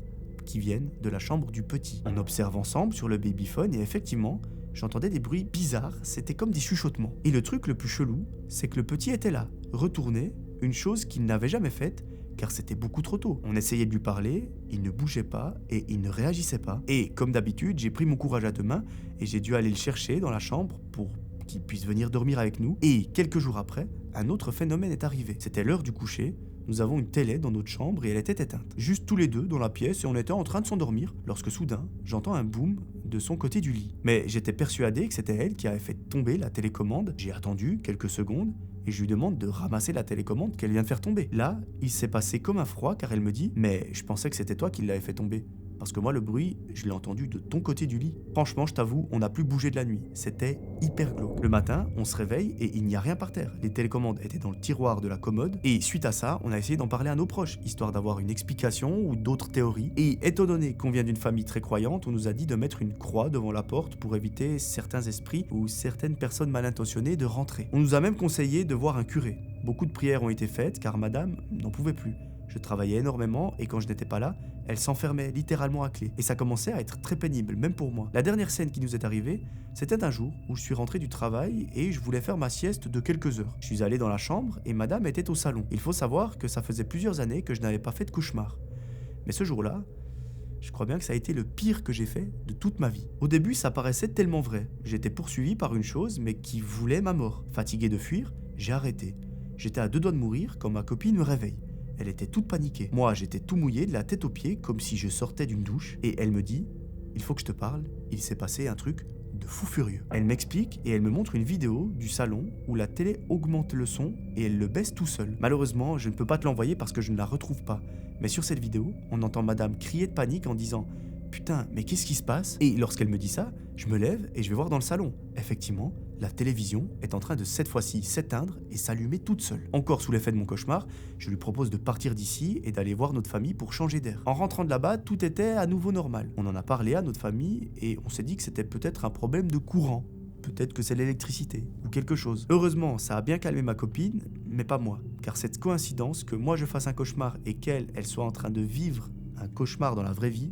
qui viennent de la chambre du petit. On observe ensemble sur le babyphone et effectivement, j'entendais des bruits bizarres, c'était comme des chuchotements. Et le truc le plus chelou, c'est que le petit était là, retourné, une chose qu'il n'avait jamais faite, car c'était beaucoup trop tôt. On essayait de lui parler, il ne bougeait pas et il ne réagissait pas. Et comme d'habitude, j'ai pris mon courage à deux mains et j'ai dû aller le chercher dans la chambre pour qu'il puisse venir dormir avec nous. Et quelques jours après, un autre phénomène est arrivé. C'était l'heure du coucher, nous avons une télé dans notre chambre et elle était éteinte. Juste tous les deux dans la pièce et on était en train de s'endormir lorsque soudain, j'entends un boom de son côté du lit. Mais j'étais persuadé que c'était elle qui avait fait tomber la télécommande. J'ai attendu quelques secondes et je lui demande de ramasser la télécommande qu'elle vient de faire tomber. Là, il s'est passé comme un froid car elle me dit « Mais je pensais que c'était toi qui l'avais fait tomber. Parce que moi, le bruit, je l'ai entendu de ton côté du lit. Franchement, je t'avoue, on n'a plus bougé de la nuit. C'était hyper glauque. » Le matin, on se réveille et il n'y a rien par terre. Les télécommandes étaient dans le tiroir de la commode. Et suite à ça, on a essayé d'en parler à nos proches, histoire d'avoir une explication ou d'autres théories. Et étant donné qu'on vient d'une famille très croyante, on nous a dit de mettre une croix devant la porte pour éviter certains esprits ou certaines personnes mal intentionnées de rentrer. On nous a même conseillé de voir un curé. Beaucoup de prières ont été faites car madame n'en pouvait plus. Je travaillais énormément et quand je n'étais pas là, elle s'enfermait littéralement à clé. Et ça commençait à être très pénible, même pour moi. La dernière scène qui nous est arrivée, c'était un jour où je suis rentré du travail et je voulais faire ma sieste de quelques heures. Je suis allé dans la chambre et madame était au salon. Il faut savoir que ça faisait plusieurs années que je n'avais pas fait de cauchemar. Mais ce jour-là, je crois bien que ça a été le pire que j'ai fait de toute ma vie. Au début, ça paraissait tellement vrai. J'étais poursuivi par une chose, mais qui voulait ma mort. Fatigué de fuir, j'ai arrêté. J'étais à deux doigts de mourir quand ma copine me réveille. Elle était toute paniquée. Moi, j'étais tout mouillé de la tête aux pieds, comme si je sortais d'une douche. Et elle me dit « Il faut que je te parle, il s'est passé un truc de fou furieux. » Elle m'explique et elle me montre une vidéo du salon où la télé augmente le son et elle le baisse tout seul. Malheureusement, je ne peux pas te l'envoyer parce que je ne la retrouve pas. Mais sur cette vidéo, on entend madame crier de panique en disant « Putain, mais qu'est-ce qui se passe ?» Et lorsqu'elle me dit ça, je me lève et je vais voir dans le salon. Effectivement, la télévision est en train de cette fois-ci s'éteindre et s'allumer toute seule. Encore sous l'effet de mon cauchemar, je lui propose de partir d'ici et d'aller voir notre famille pour changer d'air. En rentrant de là-bas, tout était à nouveau normal. On en a parlé à notre famille et on s'est dit que c'était peut-être un problème de courant. Peut-être que c'est l'électricité ou quelque chose. Heureusement, ça a bien calmé ma copine, mais pas moi. Car cette coïncidence que moi je fasse un cauchemar et qu'elle, elle soit en train de vivre un cauchemar dans la vraie vie,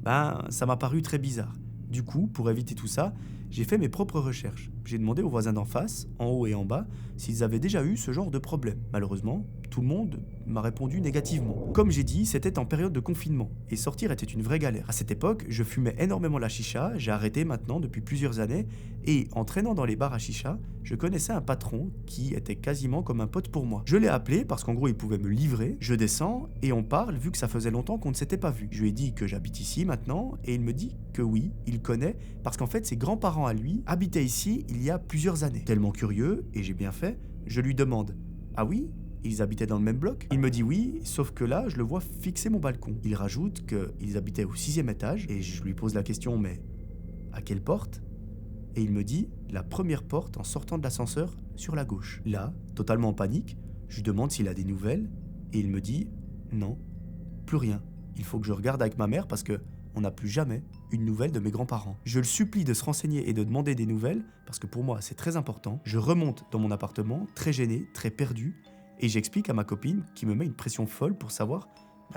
ça m'a paru très bizarre. Du coup, pour éviter tout ça, j'ai fait mes propres recherches. J'ai demandé aux voisins d'en face, en haut et en bas, s'ils avaient déjà eu ce genre de problème. Malheureusement, tout le monde m'a répondu négativement. Comme j'ai dit, c'était en période de confinement, et sortir était une vraie galère. À cette époque, je fumais énormément la chicha, j'ai arrêté maintenant depuis plusieurs années, et en traînant dans les bars à chicha, je connaissais un patron qui était quasiment comme un pote pour moi. Je l'ai appelé parce qu'en gros il pouvait me livrer, je descends, et on parle vu que ça faisait longtemps qu'on ne s'était pas vu. Je lui ai dit que j'habite ici maintenant, et il me dit que oui, il connaît, parce qu'en fait ses grands-parents à lui habitaient ici il y a plusieurs années. Tellement curieux, et j'ai bien fait, je lui demande « Ah oui ? Ils habitaient dans le même bloc ?» Il me dit oui, sauf que là, je le vois fixer mon balcon. Il rajoute qu'ils habitaient au 6e étage, et je lui pose la question « Mais à quelle porte ?» Et il me dit « La première porte en sortant de l'ascenseur sur la gauche. » Là, totalement en panique, je lui demande s'il a des nouvelles, et il me dit « Non, plus rien. Il faut que je regarde avec ma mère parce que on n'a plus jamais une nouvelle de mes grands-parents. » Je le supplie de se renseigner et de demander des nouvelles, parce que pour moi c'est très important. Je remonte dans mon appartement, très gêné, très perdu, et j'explique à ma copine qui me met une pression folle pour savoir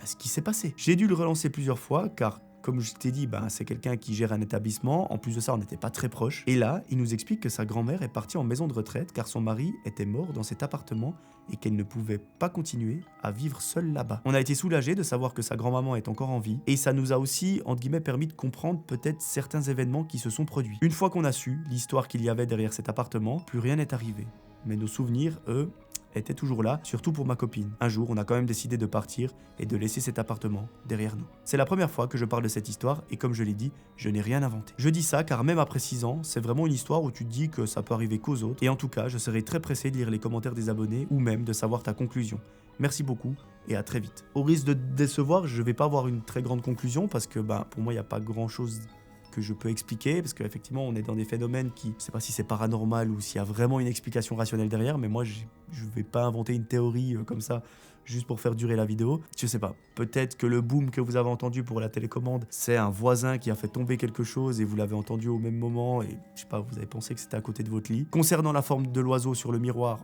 ce qui s'est passé. J'ai dû le relancer plusieurs fois, car comme je t'ai dit, c'est quelqu'un qui gère un établissement. En plus de ça, on n'était pas très proches. Et là, il nous explique que sa grand-mère est partie en maison de retraite car son mari était mort dans cet appartement et qu'elle ne pouvait pas continuer à vivre seule là-bas. On a été soulagés de savoir que sa grand-maman est encore en vie et ça nous a aussi, entre guillemets, permis de comprendre peut-être certains événements qui se sont produits. Une fois qu'on a su l'histoire qu'il y avait derrière cet appartement, plus rien n'est arrivé. Mais nos souvenirs, eux, était toujours là, surtout pour ma copine. Un jour, on a quand même décidé de partir et de laisser cet appartement derrière nous. C'est la première fois que je parle de cette histoire et comme je l'ai dit, je n'ai rien inventé. Je dis ça car même après 6 ans, c'est vraiment une histoire où tu te dis que ça peut arriver qu'aux autres et en tout cas, je serai très pressé de lire les commentaires des abonnés ou même de savoir ta conclusion. Merci beaucoup et à très vite. Au risque de te décevoir, je vais pas avoir une très grande conclusion parce que pour moi, il n'y a pas grand chose que je peux expliquer, parce qu'effectivement on est dans des phénomènes qui, je sais pas si c'est paranormal ou s'il y a vraiment une explication rationnelle derrière, mais moi je vais pas inventer une théorie comme ça juste pour faire durer la vidéo. Je sais pas, peut-être que le boom que vous avez entendu pour la télécommande, c'est un voisin qui a fait tomber quelque chose et vous l'avez entendu au même moment et je sais pas, vous avez pensé que c'était à côté de votre lit. Concernant la forme de l'oiseau sur le miroir,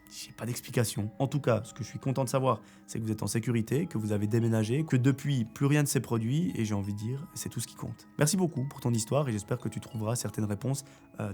j'ai pas d'explication. En tout cas, ce que je suis content de savoir, c'est que vous êtes en sécurité, que vous avez déménagé, que depuis, plus rien ne s'est produit, et j'ai envie de dire, c'est tout ce qui compte. Merci beaucoup pour ton histoire, et j'espère que tu trouveras certaines réponses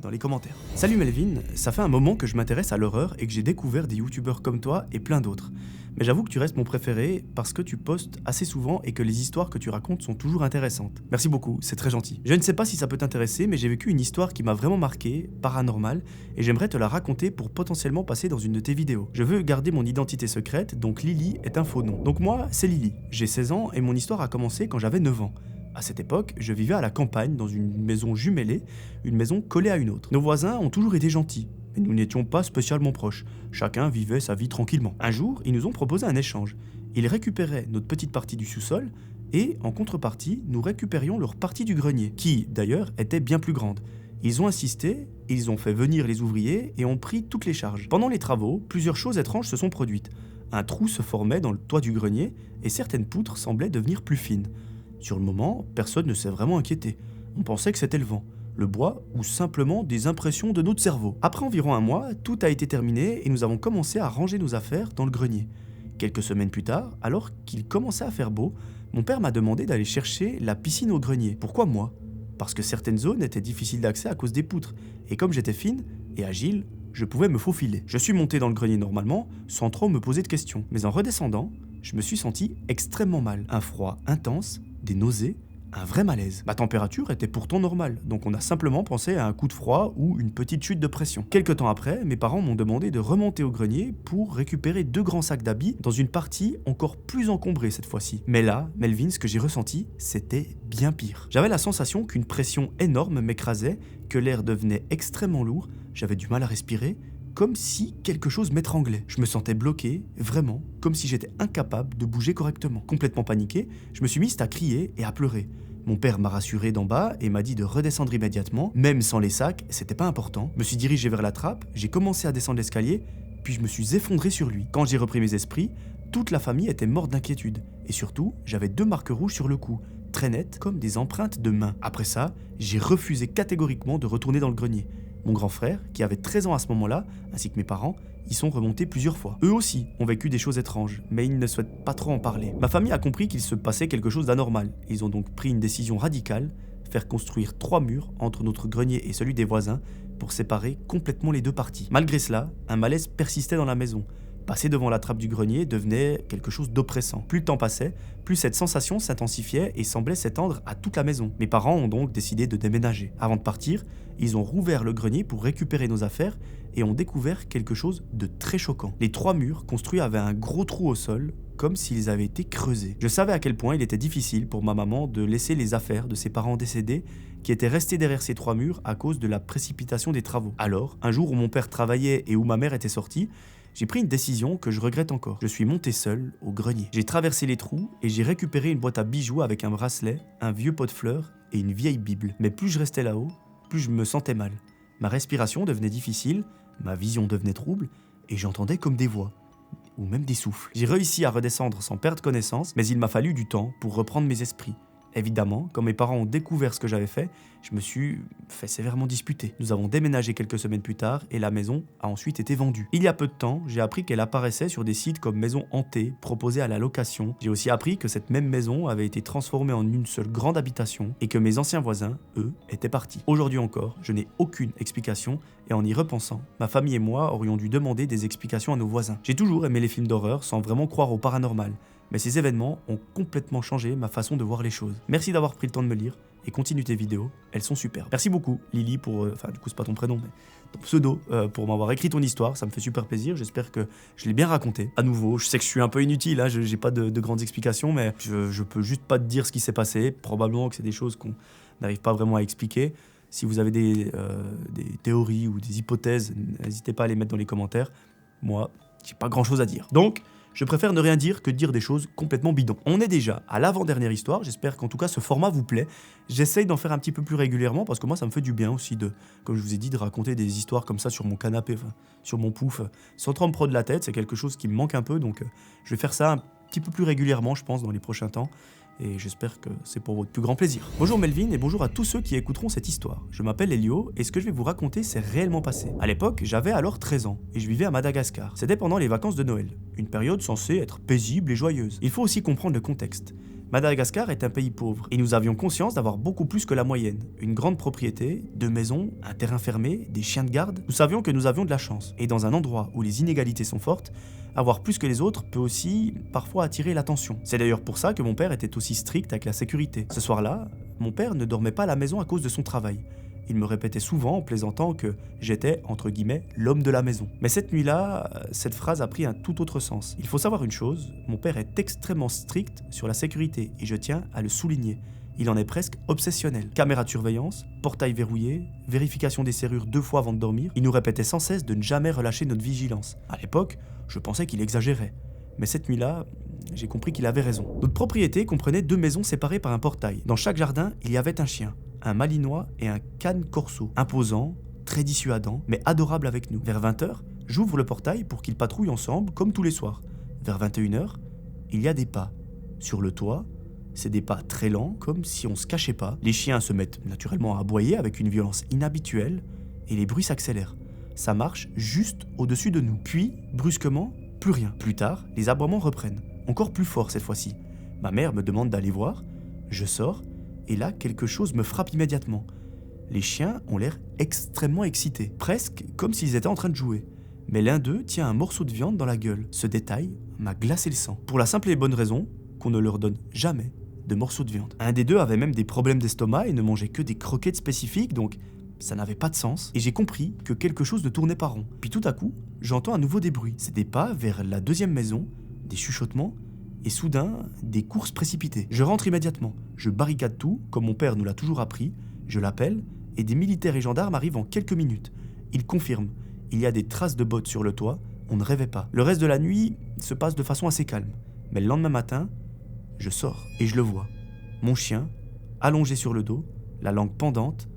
dans les commentaires. Salut Melvin, ça fait un moment que je m'intéresse à l'horreur et que j'ai découvert des youtubeurs comme toi et plein d'autres. Mais j'avoue que tu restes mon préféré parce que tu postes assez souvent et que les histoires que tu racontes sont toujours intéressantes. Merci beaucoup, c'est très gentil. Je ne sais pas si ça peut t'intéresser, mais j'ai vécu une histoire qui m'a vraiment marqué, paranormale, et j'aimerais te la raconter pour potentiellement passer dans une de tes vidéos. Je veux garder mon identité secrète, donc Lily est un faux nom. Donc moi, c'est Lily. J'ai 16 ans et mon histoire a commencé quand j'avais 9 ans. À cette époque, je vivais à la campagne dans une maison jumelée, une maison collée à une autre. Nos voisins ont toujours été gentils, mais nous n'étions pas spécialement proches. Chacun vivait sa vie tranquillement. Un jour, ils nous ont proposé un échange. Ils récupéraient notre petite partie du sous-sol et, en contrepartie, nous récupérions leur partie du grenier, qui, d'ailleurs, était bien plus grande. Ils ont insisté, ils ont fait venir les ouvriers et ont pris toutes les charges. Pendant les travaux, plusieurs choses étranges se sont produites. Un trou se formait dans le toit du grenier et certaines poutres semblaient devenir plus fines. Sur le moment, personne ne s'est vraiment inquiété. On pensait que c'était le vent, le bois ou simplement des impressions de notre cerveau. Après environ un mois, tout a été terminé et nous avons commencé à ranger nos affaires dans le grenier. Quelques semaines plus tard, alors qu'il commençait à faire beau, mon père m'a demandé d'aller chercher la piscine au grenier. Pourquoi moi ? Parce que certaines zones étaient difficiles d'accès à cause des poutres, et comme j'étais fine et agile, je pouvais me faufiler. Je suis monté dans le grenier normalement, sans trop me poser de questions. Mais en redescendant, je me suis senti extrêmement mal. Un froid intense, des nausées, un vrai malaise. Ma température était pourtant normale, donc on a simplement pensé à un coup de froid ou une petite chute de pression. Quelque temps après, mes parents m'ont demandé de remonter au grenier pour récupérer 2 grands sacs d'habits dans une partie encore plus encombrée cette fois-ci. Mais là, Melvin, ce que j'ai ressenti, c'était bien pire. J'avais la sensation qu'une pression énorme m'écrasait, que l'air devenait extrêmement lourd, j'avais du mal à respirer, comme si quelque chose m'étranglait. Je me sentais bloqué, vraiment, comme si j'étais incapable de bouger correctement. Complètement paniqué, je me suis mis à crier et à pleurer. Mon père m'a rassuré d'en bas et m'a dit de redescendre immédiatement, même sans les sacs, c'était pas important. Je me suis dirigé vers la trappe, j'ai commencé à descendre l'escalier, puis je me suis effondré sur lui. Quand j'ai repris mes esprits, toute la famille était morte d'inquiétude. Et surtout, j'avais 2 marques rouges sur le cou, très nettes comme des empreintes de mains. Après ça, j'ai refusé catégoriquement de retourner dans le grenier. Mon grand frère, qui avait 13 ans à ce moment-là, ainsi que mes parents, y sont remontés plusieurs fois. Eux aussi ont vécu des choses étranges, mais ils ne souhaitent pas trop en parler. Ma famille a compris qu'il se passait quelque chose d'anormal. Ils ont donc pris une décision radicale, faire construire 3 murs entre notre grenier et celui des voisins pour séparer complètement les 2 parties. Malgré cela, un malaise persistait dans la maison. Passer devant la trappe du grenier devenait quelque chose d'oppressant. Plus le temps passait, plus cette sensation s'intensifiait et semblait s'étendre à toute la maison. Mes parents ont donc décidé de déménager. Avant de partir, ils ont rouvert le grenier pour récupérer nos affaires et ont découvert quelque chose de très choquant. Les 3 murs construits avaient un gros trou au sol, comme s'ils avaient été creusés. Je savais à quel point il était difficile pour ma maman de laisser les affaires de ses parents décédés qui étaient restés derrière ces 3 murs à cause de la précipitation des travaux. Alors, un jour où mon père travaillait et où ma mère était sortie, j'ai pris une décision que je regrette encore. Je suis monté seul au grenier. J'ai traversé les trous et j'ai récupéré une boîte à bijoux avec un bracelet, un vieux pot de fleurs et une vieille Bible. Mais plus je restais là-haut, plus je me sentais mal. Ma respiration devenait difficile, ma vision devenait trouble et j'entendais comme des voix, ou même des souffles. J'ai réussi à redescendre sans perdre connaissance, mais il m'a fallu du temps pour reprendre mes esprits. Évidemment, quand mes parents ont découvert ce que j'avais fait, je me suis fait sévèrement disputer. Nous avons déménagé quelques semaines plus tard et la maison a ensuite été vendue. Il y a peu de temps, j'ai appris qu'elle apparaissait sur des sites comme maison hantée, proposée à la location. J'ai aussi appris que cette même maison avait été transformée en une seule grande habitation et que mes anciens voisins, eux, étaient partis. Aujourd'hui encore, je n'ai aucune explication et en y repensant, ma famille et moi aurions dû demander des explications à nos voisins. J'ai toujours aimé les films d'horreur sans vraiment croire au paranormal. Mais ces événements ont complètement changé ma façon de voir les choses. Merci d'avoir pris le temps de me lire et continue tes vidéos, elles sont superbes. Merci beaucoup Lily pour, du coup c'est pas ton prénom mais ton pseudo, pour m'avoir écrit ton histoire, ça me fait super plaisir, j'espère que je l'ai bien raconté. À nouveau, je sais que je suis un peu inutile, hein, j'ai pas de grandes explications, mais je peux juste pas te dire ce qui s'est passé, probablement que c'est des choses qu'on n'arrive pas vraiment à expliquer. Si vous avez des théories ou des hypothèses, n'hésitez pas à les mettre dans les commentaires. Moi, j'ai pas grand chose à dire. Donc, je préfère ne rien dire que dire des choses complètement bidons. On est déjà à l'avant-dernière histoire, j'espère qu'en tout cas ce format vous plaît. J'essaye d'en faire un petit peu plus régulièrement parce que moi ça me fait du bien aussi de, comme je vous ai dit, de raconter des histoires comme ça sur mon canapé, enfin, sur mon pouf, sans trop me prendre la tête, c'est quelque chose qui me manque un peu, donc je vais faire ça un petit peu plus régulièrement je pense dans les prochains temps. Et j'espère que c'est pour votre plus grand plaisir. Bonjour Melvin et bonjour à tous ceux qui écouteront cette histoire. Je m'appelle Elio et ce que je vais vous raconter s'est réellement passé. À l'époque, j'avais alors 13 ans et je vivais à Madagascar. C'était pendant les vacances de Noël, une période censée être paisible et joyeuse. Il faut aussi comprendre le contexte. Madagascar est un pays pauvre et nous avions conscience d'avoir beaucoup plus que la moyenne. Une grande propriété, 2 maisons, un terrain fermé, des chiens de garde. Nous savions que nous avions de la chance. Et dans un endroit où les inégalités sont fortes, avoir plus que les autres peut aussi parfois attirer l'attention. C'est d'ailleurs pour ça que mon père était aussi strict avec la sécurité. Ce soir-là, mon père ne dormait pas à la maison à cause de son travail. Il me répétait souvent en plaisantant que j'étais, entre guillemets, l'homme de la maison. Mais cette nuit-là, cette phrase a pris un tout autre sens. Il faut savoir une chose, mon père est extrêmement strict sur la sécurité et je tiens à le souligner. Il en est presque obsessionnel. Caméra de surveillance, portail verrouillé, vérification des serrures 2 fois avant de dormir. Il nous répétait sans cesse de ne jamais relâcher notre vigilance. À l'époque, je pensais qu'il exagérait. Mais cette nuit-là, j'ai compris qu'il avait raison. Notre propriété comprenait 2 maisons séparées par un portail. Dans chaque jardin, il y avait un chien, un malinois et un cane corso. Imposant, très dissuadant, mais adorable avec nous. Vers 20h, j'ouvre le portail pour qu'ils patrouillent ensemble comme tous les soirs. Vers 21h, il y a des pas. Sur le toit, c'est des pas très lents, comme si on se cachait pas. Les chiens se mettent naturellement à aboyer avec une violence inhabituelle et les bruits s'accélèrent. Ça marche juste au-dessus de nous. Puis, brusquement, plus rien. Plus tard, les aboiements reprennent. Encore plus fort cette fois-ci. Ma mère me demande d'aller voir. Je sors, et là, quelque chose me frappe immédiatement. Les chiens ont l'air extrêmement excités, presque comme s'ils étaient en train de jouer. Mais l'un d'eux tient un morceau de viande dans la gueule. Ce détail m'a glacé le sang. Pour la simple et bonne raison qu'on ne leur donne jamais de morceaux de viande. Un des deux avait même des problèmes d'estomac et ne mangeait que des croquettes spécifiques, donc ça n'avait pas de sens, et j'ai compris que quelque chose ne tournait pas rond. Puis tout à coup, j'entends à nouveau des bruits. C'est des pas vers la 2e maison, des chuchotements, et soudain, des courses précipitées. Je rentre immédiatement, je barricade tout, comme mon père nous l'a toujours appris, je l'appelle, et des militaires et gendarmes arrivent en quelques minutes. Ils confirment, il y a des traces de bottes sur le toit, on ne rêvait pas. Le reste de la nuit se passe de façon assez calme, mais le lendemain matin, je sors, et je le vois. Mon chien, allongé sur le dos, la langue pendante,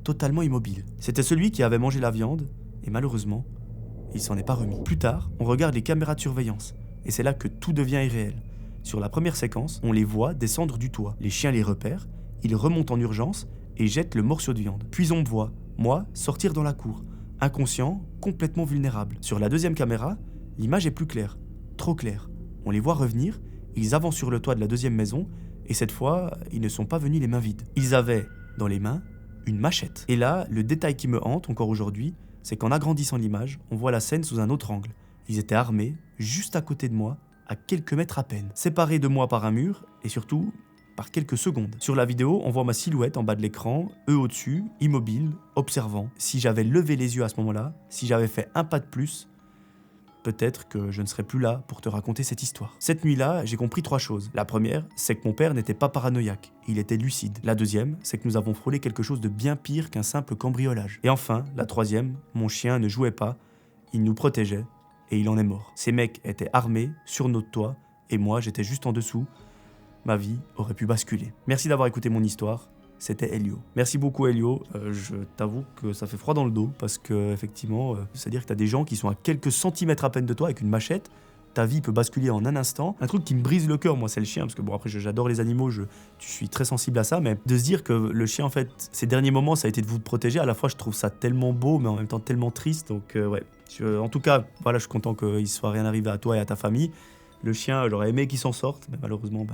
totalement immobile. C'était celui qui avait mangé la viande, et malheureusement, il s'en est pas remis. Plus tard, on regarde les caméras de surveillance, et c'est là que tout devient irréel. Sur la première séquence, on les voit descendre du toit. Les chiens les repèrent, ils remontent en urgence et jettent le morceau de viande. Puis on me voit, moi, sortir dans la cour, inconscient, complètement vulnérable. Sur la 2e caméra, l'image est plus claire, trop claire. On les voit revenir, ils avancent sur le toit de la 2e maison, et cette fois, ils ne sont pas venus les mains vides. Ils avaient, dans les mains, une machette. Et là, le détail qui me hante encore aujourd'hui, c'est qu'en agrandissant l'image, on voit la scène sous un autre angle. Ils étaient armés, juste à côté de moi, à quelques mètres à peine, séparés de moi par un mur, et surtout, par quelques secondes. Sur la vidéo, on voit ma silhouette en bas de l'écran, eux au-dessus, immobiles, observant. Si j'avais levé les yeux à ce moment-là, si j'avais fait un pas de plus, peut-être que je ne serais plus là pour te raconter cette histoire. Cette nuit-là, j'ai compris 3 choses. La première, c'est que mon père n'était pas paranoïaque, il était lucide. La deuxième, c'est que nous avons frôlé quelque chose de bien pire qu'un simple cambriolage. Et enfin, la troisième, mon chien ne jouait pas, il nous protégeait, et il en est mort. Ces mecs étaient armés, sur notre toit, et moi j'étais juste en dessous. Ma vie aurait pu basculer. Merci d'avoir écouté mon histoire. C'était Elio. Merci beaucoup Elio, je t'avoue que ça fait froid dans le dos parce que effectivement, c'est-à-dire que t'as des gens qui sont à quelques centimètres à peine de toi avec une machette, ta vie peut basculer en un instant. Un truc qui me brise le cœur, moi, c'est le chien, parce que bon, après, j'adore les animaux, je suis très sensible à ça, mais de se dire que le chien, en fait, ces derniers moments, ça a été de vous protéger, à la fois, je trouve ça tellement beau, mais en même temps tellement triste, donc ouais. En tout cas, voilà, je suis content qu'il ne soit rien arrivé à toi et à ta famille. Le chien, j'aurais aimé qu'il s'en sorte, mais malheureusement,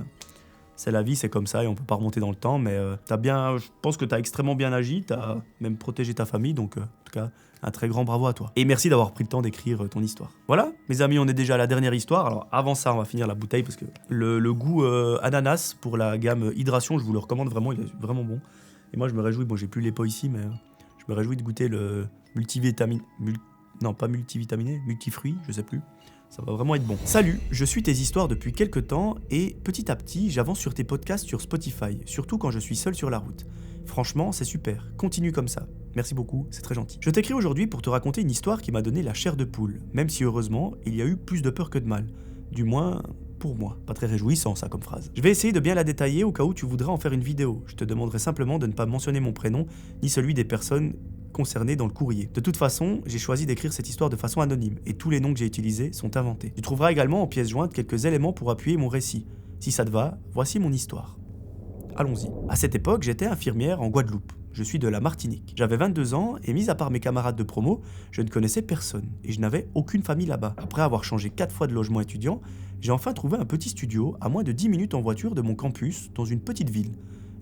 c'est la vie, c'est comme ça et on peut pas remonter dans le temps. Mais je pense que tu as extrêmement bien agi, tu as même protégé ta famille, donc en tout cas, un très grand bravo à toi. Et merci d'avoir pris le temps d'écrire ton histoire. Voilà, mes amis, on est déjà à la dernière histoire. Alors avant ça, on va finir la bouteille parce que le goût ananas pour la gamme hydration, je vous le recommande vraiment, il est vraiment bon. Et moi, je me réjouis, bon, j'ai plus les pots ici, mais je me réjouis de goûter le multivitamine. Non, pas multivitaminé, multifruit, je sais plus. Ça va vraiment être bon. Salut, je suis tes histoires depuis quelques temps et petit à petit, j'avance sur tes podcasts sur Spotify, surtout quand je suis seul sur la route. Franchement, c'est super, continue comme ça. Merci beaucoup, c'est très gentil. Je t'écris aujourd'hui pour te raconter une histoire qui m'a donné la chair de poule, même si heureusement, il y a eu plus de peur que de mal. Du moins, pour moi. Pas très réjouissant ça comme phrase. Je vais essayer de bien la détailler au cas où tu voudrais en faire une vidéo. Je te demanderai simplement de ne pas mentionner mon prénom, ni celui des personnes concernés dans le courrier. De toute façon, j'ai choisi d'écrire cette histoire de façon anonyme et tous les noms que j'ai utilisés sont inventés. Tu trouveras également en pièce jointe quelques éléments pour appuyer mon récit. Si ça te va, voici mon histoire. Allons-y. À cette époque, j'étais infirmière en Guadeloupe. Je suis de la Martinique. J'avais 22 ans et mis à part mes camarades de promo, je ne connaissais personne et je n'avais aucune famille là-bas. Après avoir changé 4 fois de logement étudiant, j'ai enfin trouvé un petit studio à moins de 10 minutes en voiture de mon campus dans une petite ville.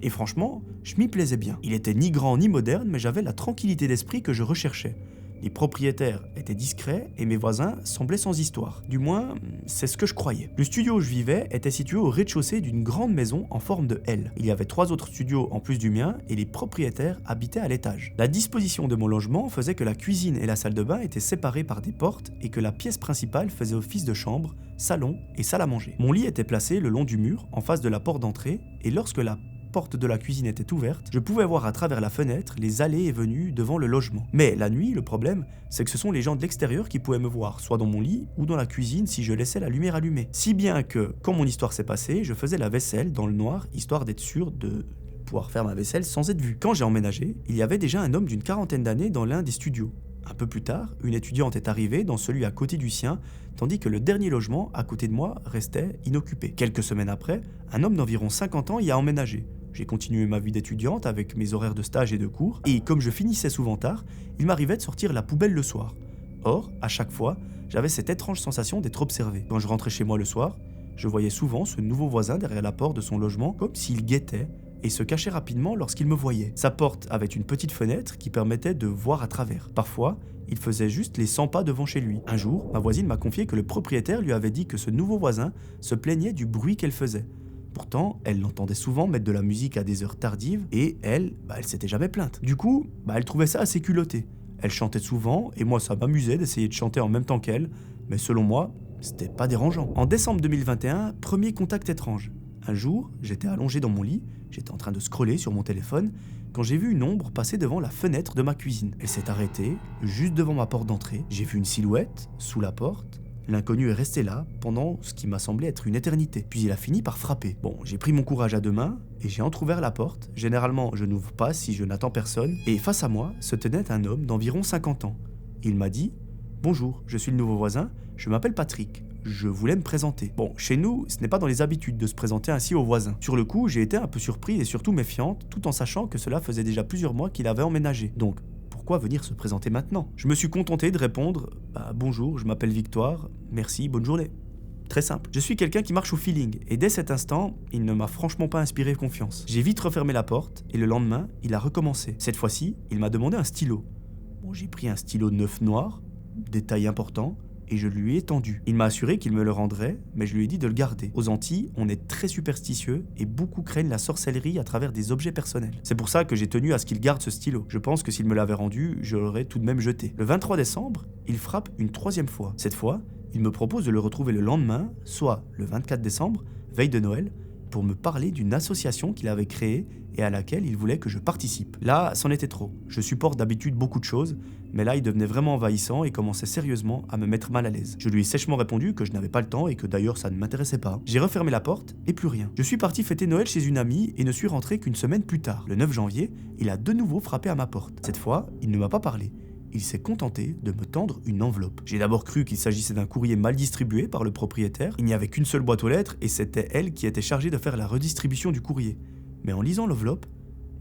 Et franchement, je m'y plaisais bien. Il était ni grand ni moderne, mais j'avais la tranquillité d'esprit que je recherchais. Les propriétaires étaient discrets et mes voisins semblaient sans histoire. Du moins, c'est ce que je croyais. Le studio où je vivais était situé au rez-de-chaussée d'une grande maison en forme de L. Il y avait 3 autres studios en plus du mien et les propriétaires habitaient à l'étage. La disposition de mon logement faisait que la cuisine et la salle de bain étaient séparées par des portes et que la pièce principale faisait office de chambre, salon et salle à manger. Mon lit était placé le long du mur, en face de la porte d'entrée, et lorsque la porte de la cuisine était ouverte, je pouvais voir à travers la fenêtre les allées et venues devant le logement. Mais la nuit, le problème, c'est que ce sont les gens de l'extérieur qui pouvaient me voir, soit dans mon lit ou dans la cuisine si je laissais la lumière allumée. Si bien que, quand mon histoire s'est passée, je faisais la vaisselle dans le noir, histoire d'être sûr de pouvoir faire ma vaisselle sans être vu. Quand j'ai emménagé, il y avait déjà un homme d'une 40aine d'années dans l'un des studios. Un peu plus tard, une étudiante est arrivée dans celui à côté du sien, tandis que le dernier logement à côté de moi restait inoccupé. Quelques semaines après, un homme d'environ 50 ans y a emménagé. J'ai continué ma vie d'étudiante avec mes horaires de stage et de cours, et comme je finissais souvent tard, il m'arrivait de sortir la poubelle le soir. Or, à chaque fois, j'avais cette étrange sensation d'être observé. Quand je rentrais chez moi le soir, je voyais souvent ce nouveau voisin derrière la porte de son logement, comme s'il guettait, et se cachait rapidement lorsqu'il me voyait. Sa porte avait une petite fenêtre qui permettait de voir à travers. Parfois, il faisait juste les 100 pas devant chez lui. Un jour, ma voisine m'a confié que le propriétaire lui avait dit que ce nouveau voisin se plaignait du bruit qu'elle faisait. Pourtant, elle l'entendait souvent mettre de la musique à des heures tardives et elle s'était jamais plainte. Du coup, elle trouvait ça assez culotté. Elle chantait souvent et moi ça m'amusait d'essayer de chanter en même temps qu'elle, mais selon moi, c'était pas dérangeant. En décembre 2021, premier contact étrange. Un jour, j'étais allongé dans mon lit, j'étais en train de scroller sur mon téléphone quand j'ai vu une ombre passer devant la fenêtre de ma cuisine. Elle s'est arrêtée juste devant ma porte d'entrée. J'ai vu une silhouette sous la porte. L'inconnu est resté là pendant ce qui m'a semblé être une éternité. Puis il a fini par frapper. Bon, j'ai pris mon courage à deux mains et j'ai entrouvert la porte. Généralement, je n'ouvre pas si je n'attends personne. Et face à moi se tenait un homme d'environ 50 ans. Il m'a dit « Bonjour, je suis le nouveau voisin, je m'appelle Patrick. Je voulais me présenter. » Bon, chez nous, ce n'est pas dans les habitudes de se présenter ainsi aux voisins. Sur le coup, j'ai été un peu surpris et surtout méfiante, tout en sachant que cela faisait déjà plusieurs mois qu'il avait emménagé. Donc, pourquoi venir se présenter maintenant? Je me suis contenté de répondre « Bonjour, je m'appelle Victoire, merci, bonne journée ». Très simple. Je suis quelqu'un qui marche au feeling, et dès cet instant, il ne m'a franchement pas inspiré confiance. J'ai vite refermé la porte, et le lendemain, il a recommencé. Cette fois-ci, il m'a demandé un stylo. Bon, j'ai pris un stylo neuf noir, détail important, et je lui ai tendu. Il m'a assuré qu'il me le rendrait, mais je lui ai dit de le garder. Aux Antilles, on est très superstitieux et beaucoup craignent la sorcellerie à travers des objets personnels. C'est pour ça que j'ai tenu à ce qu'il garde ce stylo. Je pense que s'il me l'avait rendu, je l'aurais tout de même jeté. Le 23 décembre, il frappe une troisième fois. Cette fois, il me propose de le retrouver le lendemain, soit le 24 décembre, veille de Noël, pour me parler d'une association qu'il avait créée et à laquelle il voulait que je participe. Là, c'en était trop. Je supporte d'habitude beaucoup de choses, mais là, il devenait vraiment envahissant et commençait sérieusement à me mettre mal à l'aise. Je lui ai sèchement répondu que je n'avais pas le temps et que d'ailleurs ça ne m'intéressait pas. J'ai refermé la porte et plus rien. Je suis parti fêter Noël chez une amie et ne suis rentré qu'une semaine plus tard. Le 9 janvier, il a de nouveau frappé à ma porte. Cette fois, il ne m'a pas parlé. il s'est contenté de me tendre une enveloppe. J'ai d'abord cru qu'il s'agissait d'un courrier mal distribué par le propriétaire. Il n'y avait qu'une seule boîte aux lettres et c'était elle qui était chargée de faire la redistribution du courrier. Mais en lisant l'enveloppe,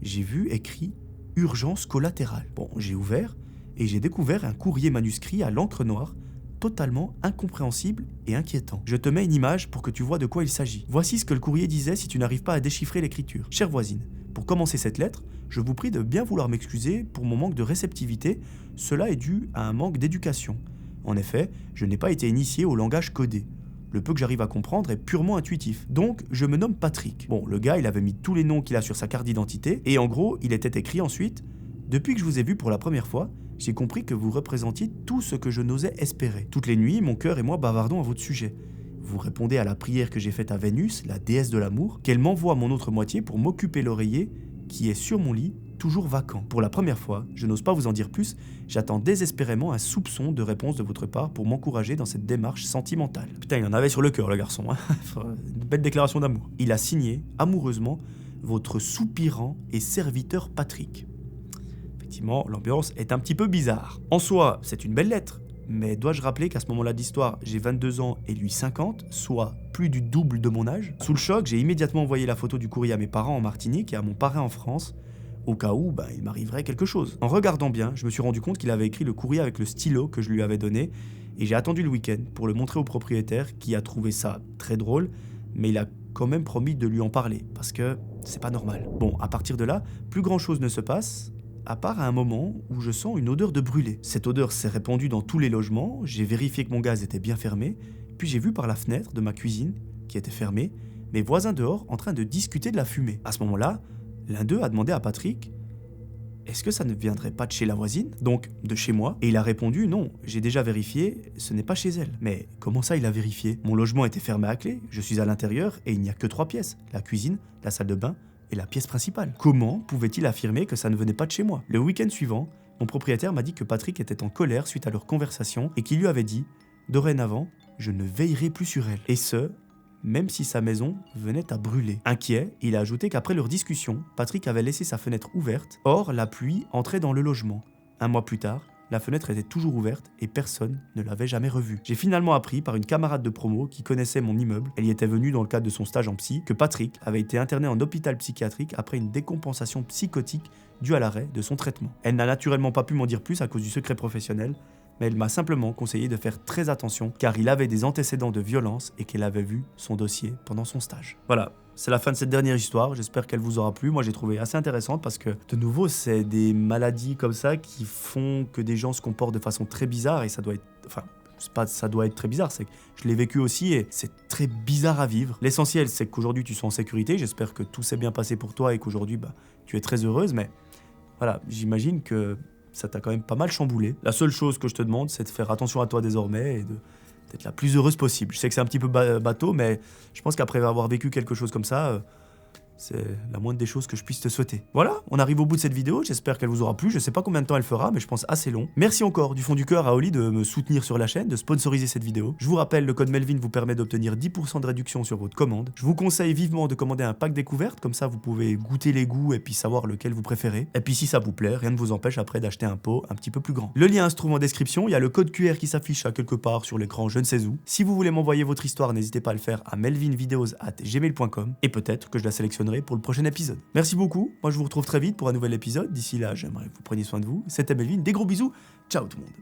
j'ai vu écrit « Urgence collatérale ». Bon, j'ai ouvert et j'ai découvert un courrier manuscrit à l'encre noire, totalement incompréhensible et inquiétant. Je te mets une image pour que tu vois de quoi il s'agit. Voici ce que le courrier disait si tu n'arrives pas à déchiffrer l'écriture. Chère voisine, pour commencer cette lettre, je vous prie de bien vouloir m'excuser pour mon manque de réceptivité. Cela est dû à un manque d'éducation. En effet, je n'ai pas été initié au langage codé. Le peu que j'arrive à comprendre est purement intuitif. Donc, je me nomme Patrick. Bon, le gars, il avait mis tous les noms qu'il a sur sa carte d'identité, et en gros, il était écrit ensuite « Depuis que je vous ai vu pour la première fois, j'ai compris que vous représentiez tout ce que je n'osais espérer. Toutes les nuits, mon cœur et moi bavardons à votre sujet. Vous répondez à la prière que j'ai faite à Vénus, la déesse de l'amour, qu'elle m'envoie mon autre moitié pour m'occuper l'oreiller qui est sur mon lit, toujours vacant. Pour la première fois, je n'ose pas vous en dire plus, j'attends désespérément un soupçon de réponse de votre part pour m'encourager dans cette démarche sentimentale. » Putain, il en avait sur le cœur, le garçon. Hein. Une belle déclaration d'amour. Il a signé, amoureusement, votre soupirant et serviteur Patrick. Effectivement, l'ambiance est un petit peu bizarre. En soi, c'est une belle lettre, mais dois-je rappeler qu'à ce moment-là de l'histoire, j'ai 22 ans et lui 50, soit plus du double de mon âge. Sous le choc, j'ai immédiatement envoyé la photo du courrier à mes parents en Martinique et à mon parrain en France, au cas où il m'arriverait quelque chose. En regardant bien, je me suis rendu compte qu'il avait écrit le courrier avec le stylo que je lui avais donné, et j'ai attendu le week-end pour le montrer au propriétaire qui a trouvé ça très drôle, mais il a quand même promis de lui en parler, parce que c'est pas normal. Bon, à partir de là, plus grand-chose ne se passe, à part à un moment où je sens une odeur de brûlé. Cette odeur s'est répandue dans tous les logements, j'ai vérifié que mon gaz était bien fermé, puis j'ai vu par la fenêtre de ma cuisine, qui était fermée, mes voisins dehors en train de discuter de la fumée. À ce moment-là, l'un d'eux a demandé à Patrick « Est-ce que ça ne viendrait pas de chez la voisine, donc de chez moi ?» Et il a répondu « Non, j'ai déjà vérifié, ce n'est pas chez elle. » Mais comment ça il a vérifié? Mon logement était fermé à clé, je suis à l'intérieur et il n'y a que 3 pièces, la cuisine, la salle de bain et la pièce principale. Comment pouvait-il affirmer que ça ne venait pas de chez moi? Le week-end suivant, mon propriétaire m'a dit que Patrick était en colère suite à leur conversation et qu'il lui avait dit « Dorénavant, je ne veillerai plus sur elle. » Et ce, même si sa maison venait à brûler. Inquiet, il a ajouté qu'après leur discussion, Patrick avait laissé sa fenêtre ouverte, or la pluie entrait dans le logement. Un mois plus tard, la fenêtre était toujours ouverte et personne ne l'avait jamais revue. J'ai finalement appris par une camarade de promo qui connaissait mon immeuble, elle y était venue dans le cadre de son stage en psy, que Patrick avait été interné en hôpital psychiatrique après une décompensation psychotique due à l'arrêt de son traitement. Elle n'a naturellement pas pu m'en dire plus à cause du secret professionnel, mais elle m'a simplement conseillé de faire très attention car il avait des antécédents de violence et qu'elle avait vu son dossier pendant son stage. Voilà, c'est la fin de cette dernière histoire, j'espère qu'elle vous aura plu. Moi j'ai trouvé assez intéressante parce que de nouveau c'est des maladies comme ça qui font que des gens se comportent de façon très bizarre et ça doit être... Enfin, c'est pas ça doit être très bizarre, c'est que je l'ai vécu aussi et c'est très bizarre à vivre. L'essentiel c'est qu'aujourd'hui tu sois en sécurité, j'espère que tout s'est bien passé pour toi et qu'aujourd'hui tu es très heureuse, mais voilà, j'imagine que ça t'a quand même pas mal chamboulé. La seule chose que je te demande, c'est de faire attention à toi désormais et d'être la plus heureuse possible. Je sais que c'est un petit peu bateau, mais je pense qu'après avoir vécu quelque chose comme ça, c'est la moindre des choses que je puisse te souhaiter. Voilà, on arrive au bout de cette vidéo, j'espère qu'elle vous aura plu, je sais pas combien de temps elle fera, mais je pense assez long. Merci encore du fond du cœur à Oli de me soutenir sur la chaîne, de sponsoriser cette vidéo. Je vous rappelle, le code Melvin vous permet d'obtenir 10% de réduction sur votre commande. Je vous conseille vivement de commander un pack découverte, comme ça vous pouvez goûter les goûts et puis savoir lequel vous préférez. Et puis si ça vous plaît, rien ne vous empêche après d'acheter un pot un petit peu plus grand. Le lien se trouve en description, il y a le code QR qui s'affiche à quelque part sur l'écran, je ne sais où. Si vous voulez m'envoyer votre histoire, n'hésitez pas à le faire à melvinvideos@gmail.com et peut-être que je la sélectionnerai pour le prochain épisode. Merci beaucoup, moi je vous retrouve très vite pour un nouvel épisode. D'ici là, j'aimerais que vous preniez soin de vous. C'était Melvin, des gros bisous, ciao tout le monde.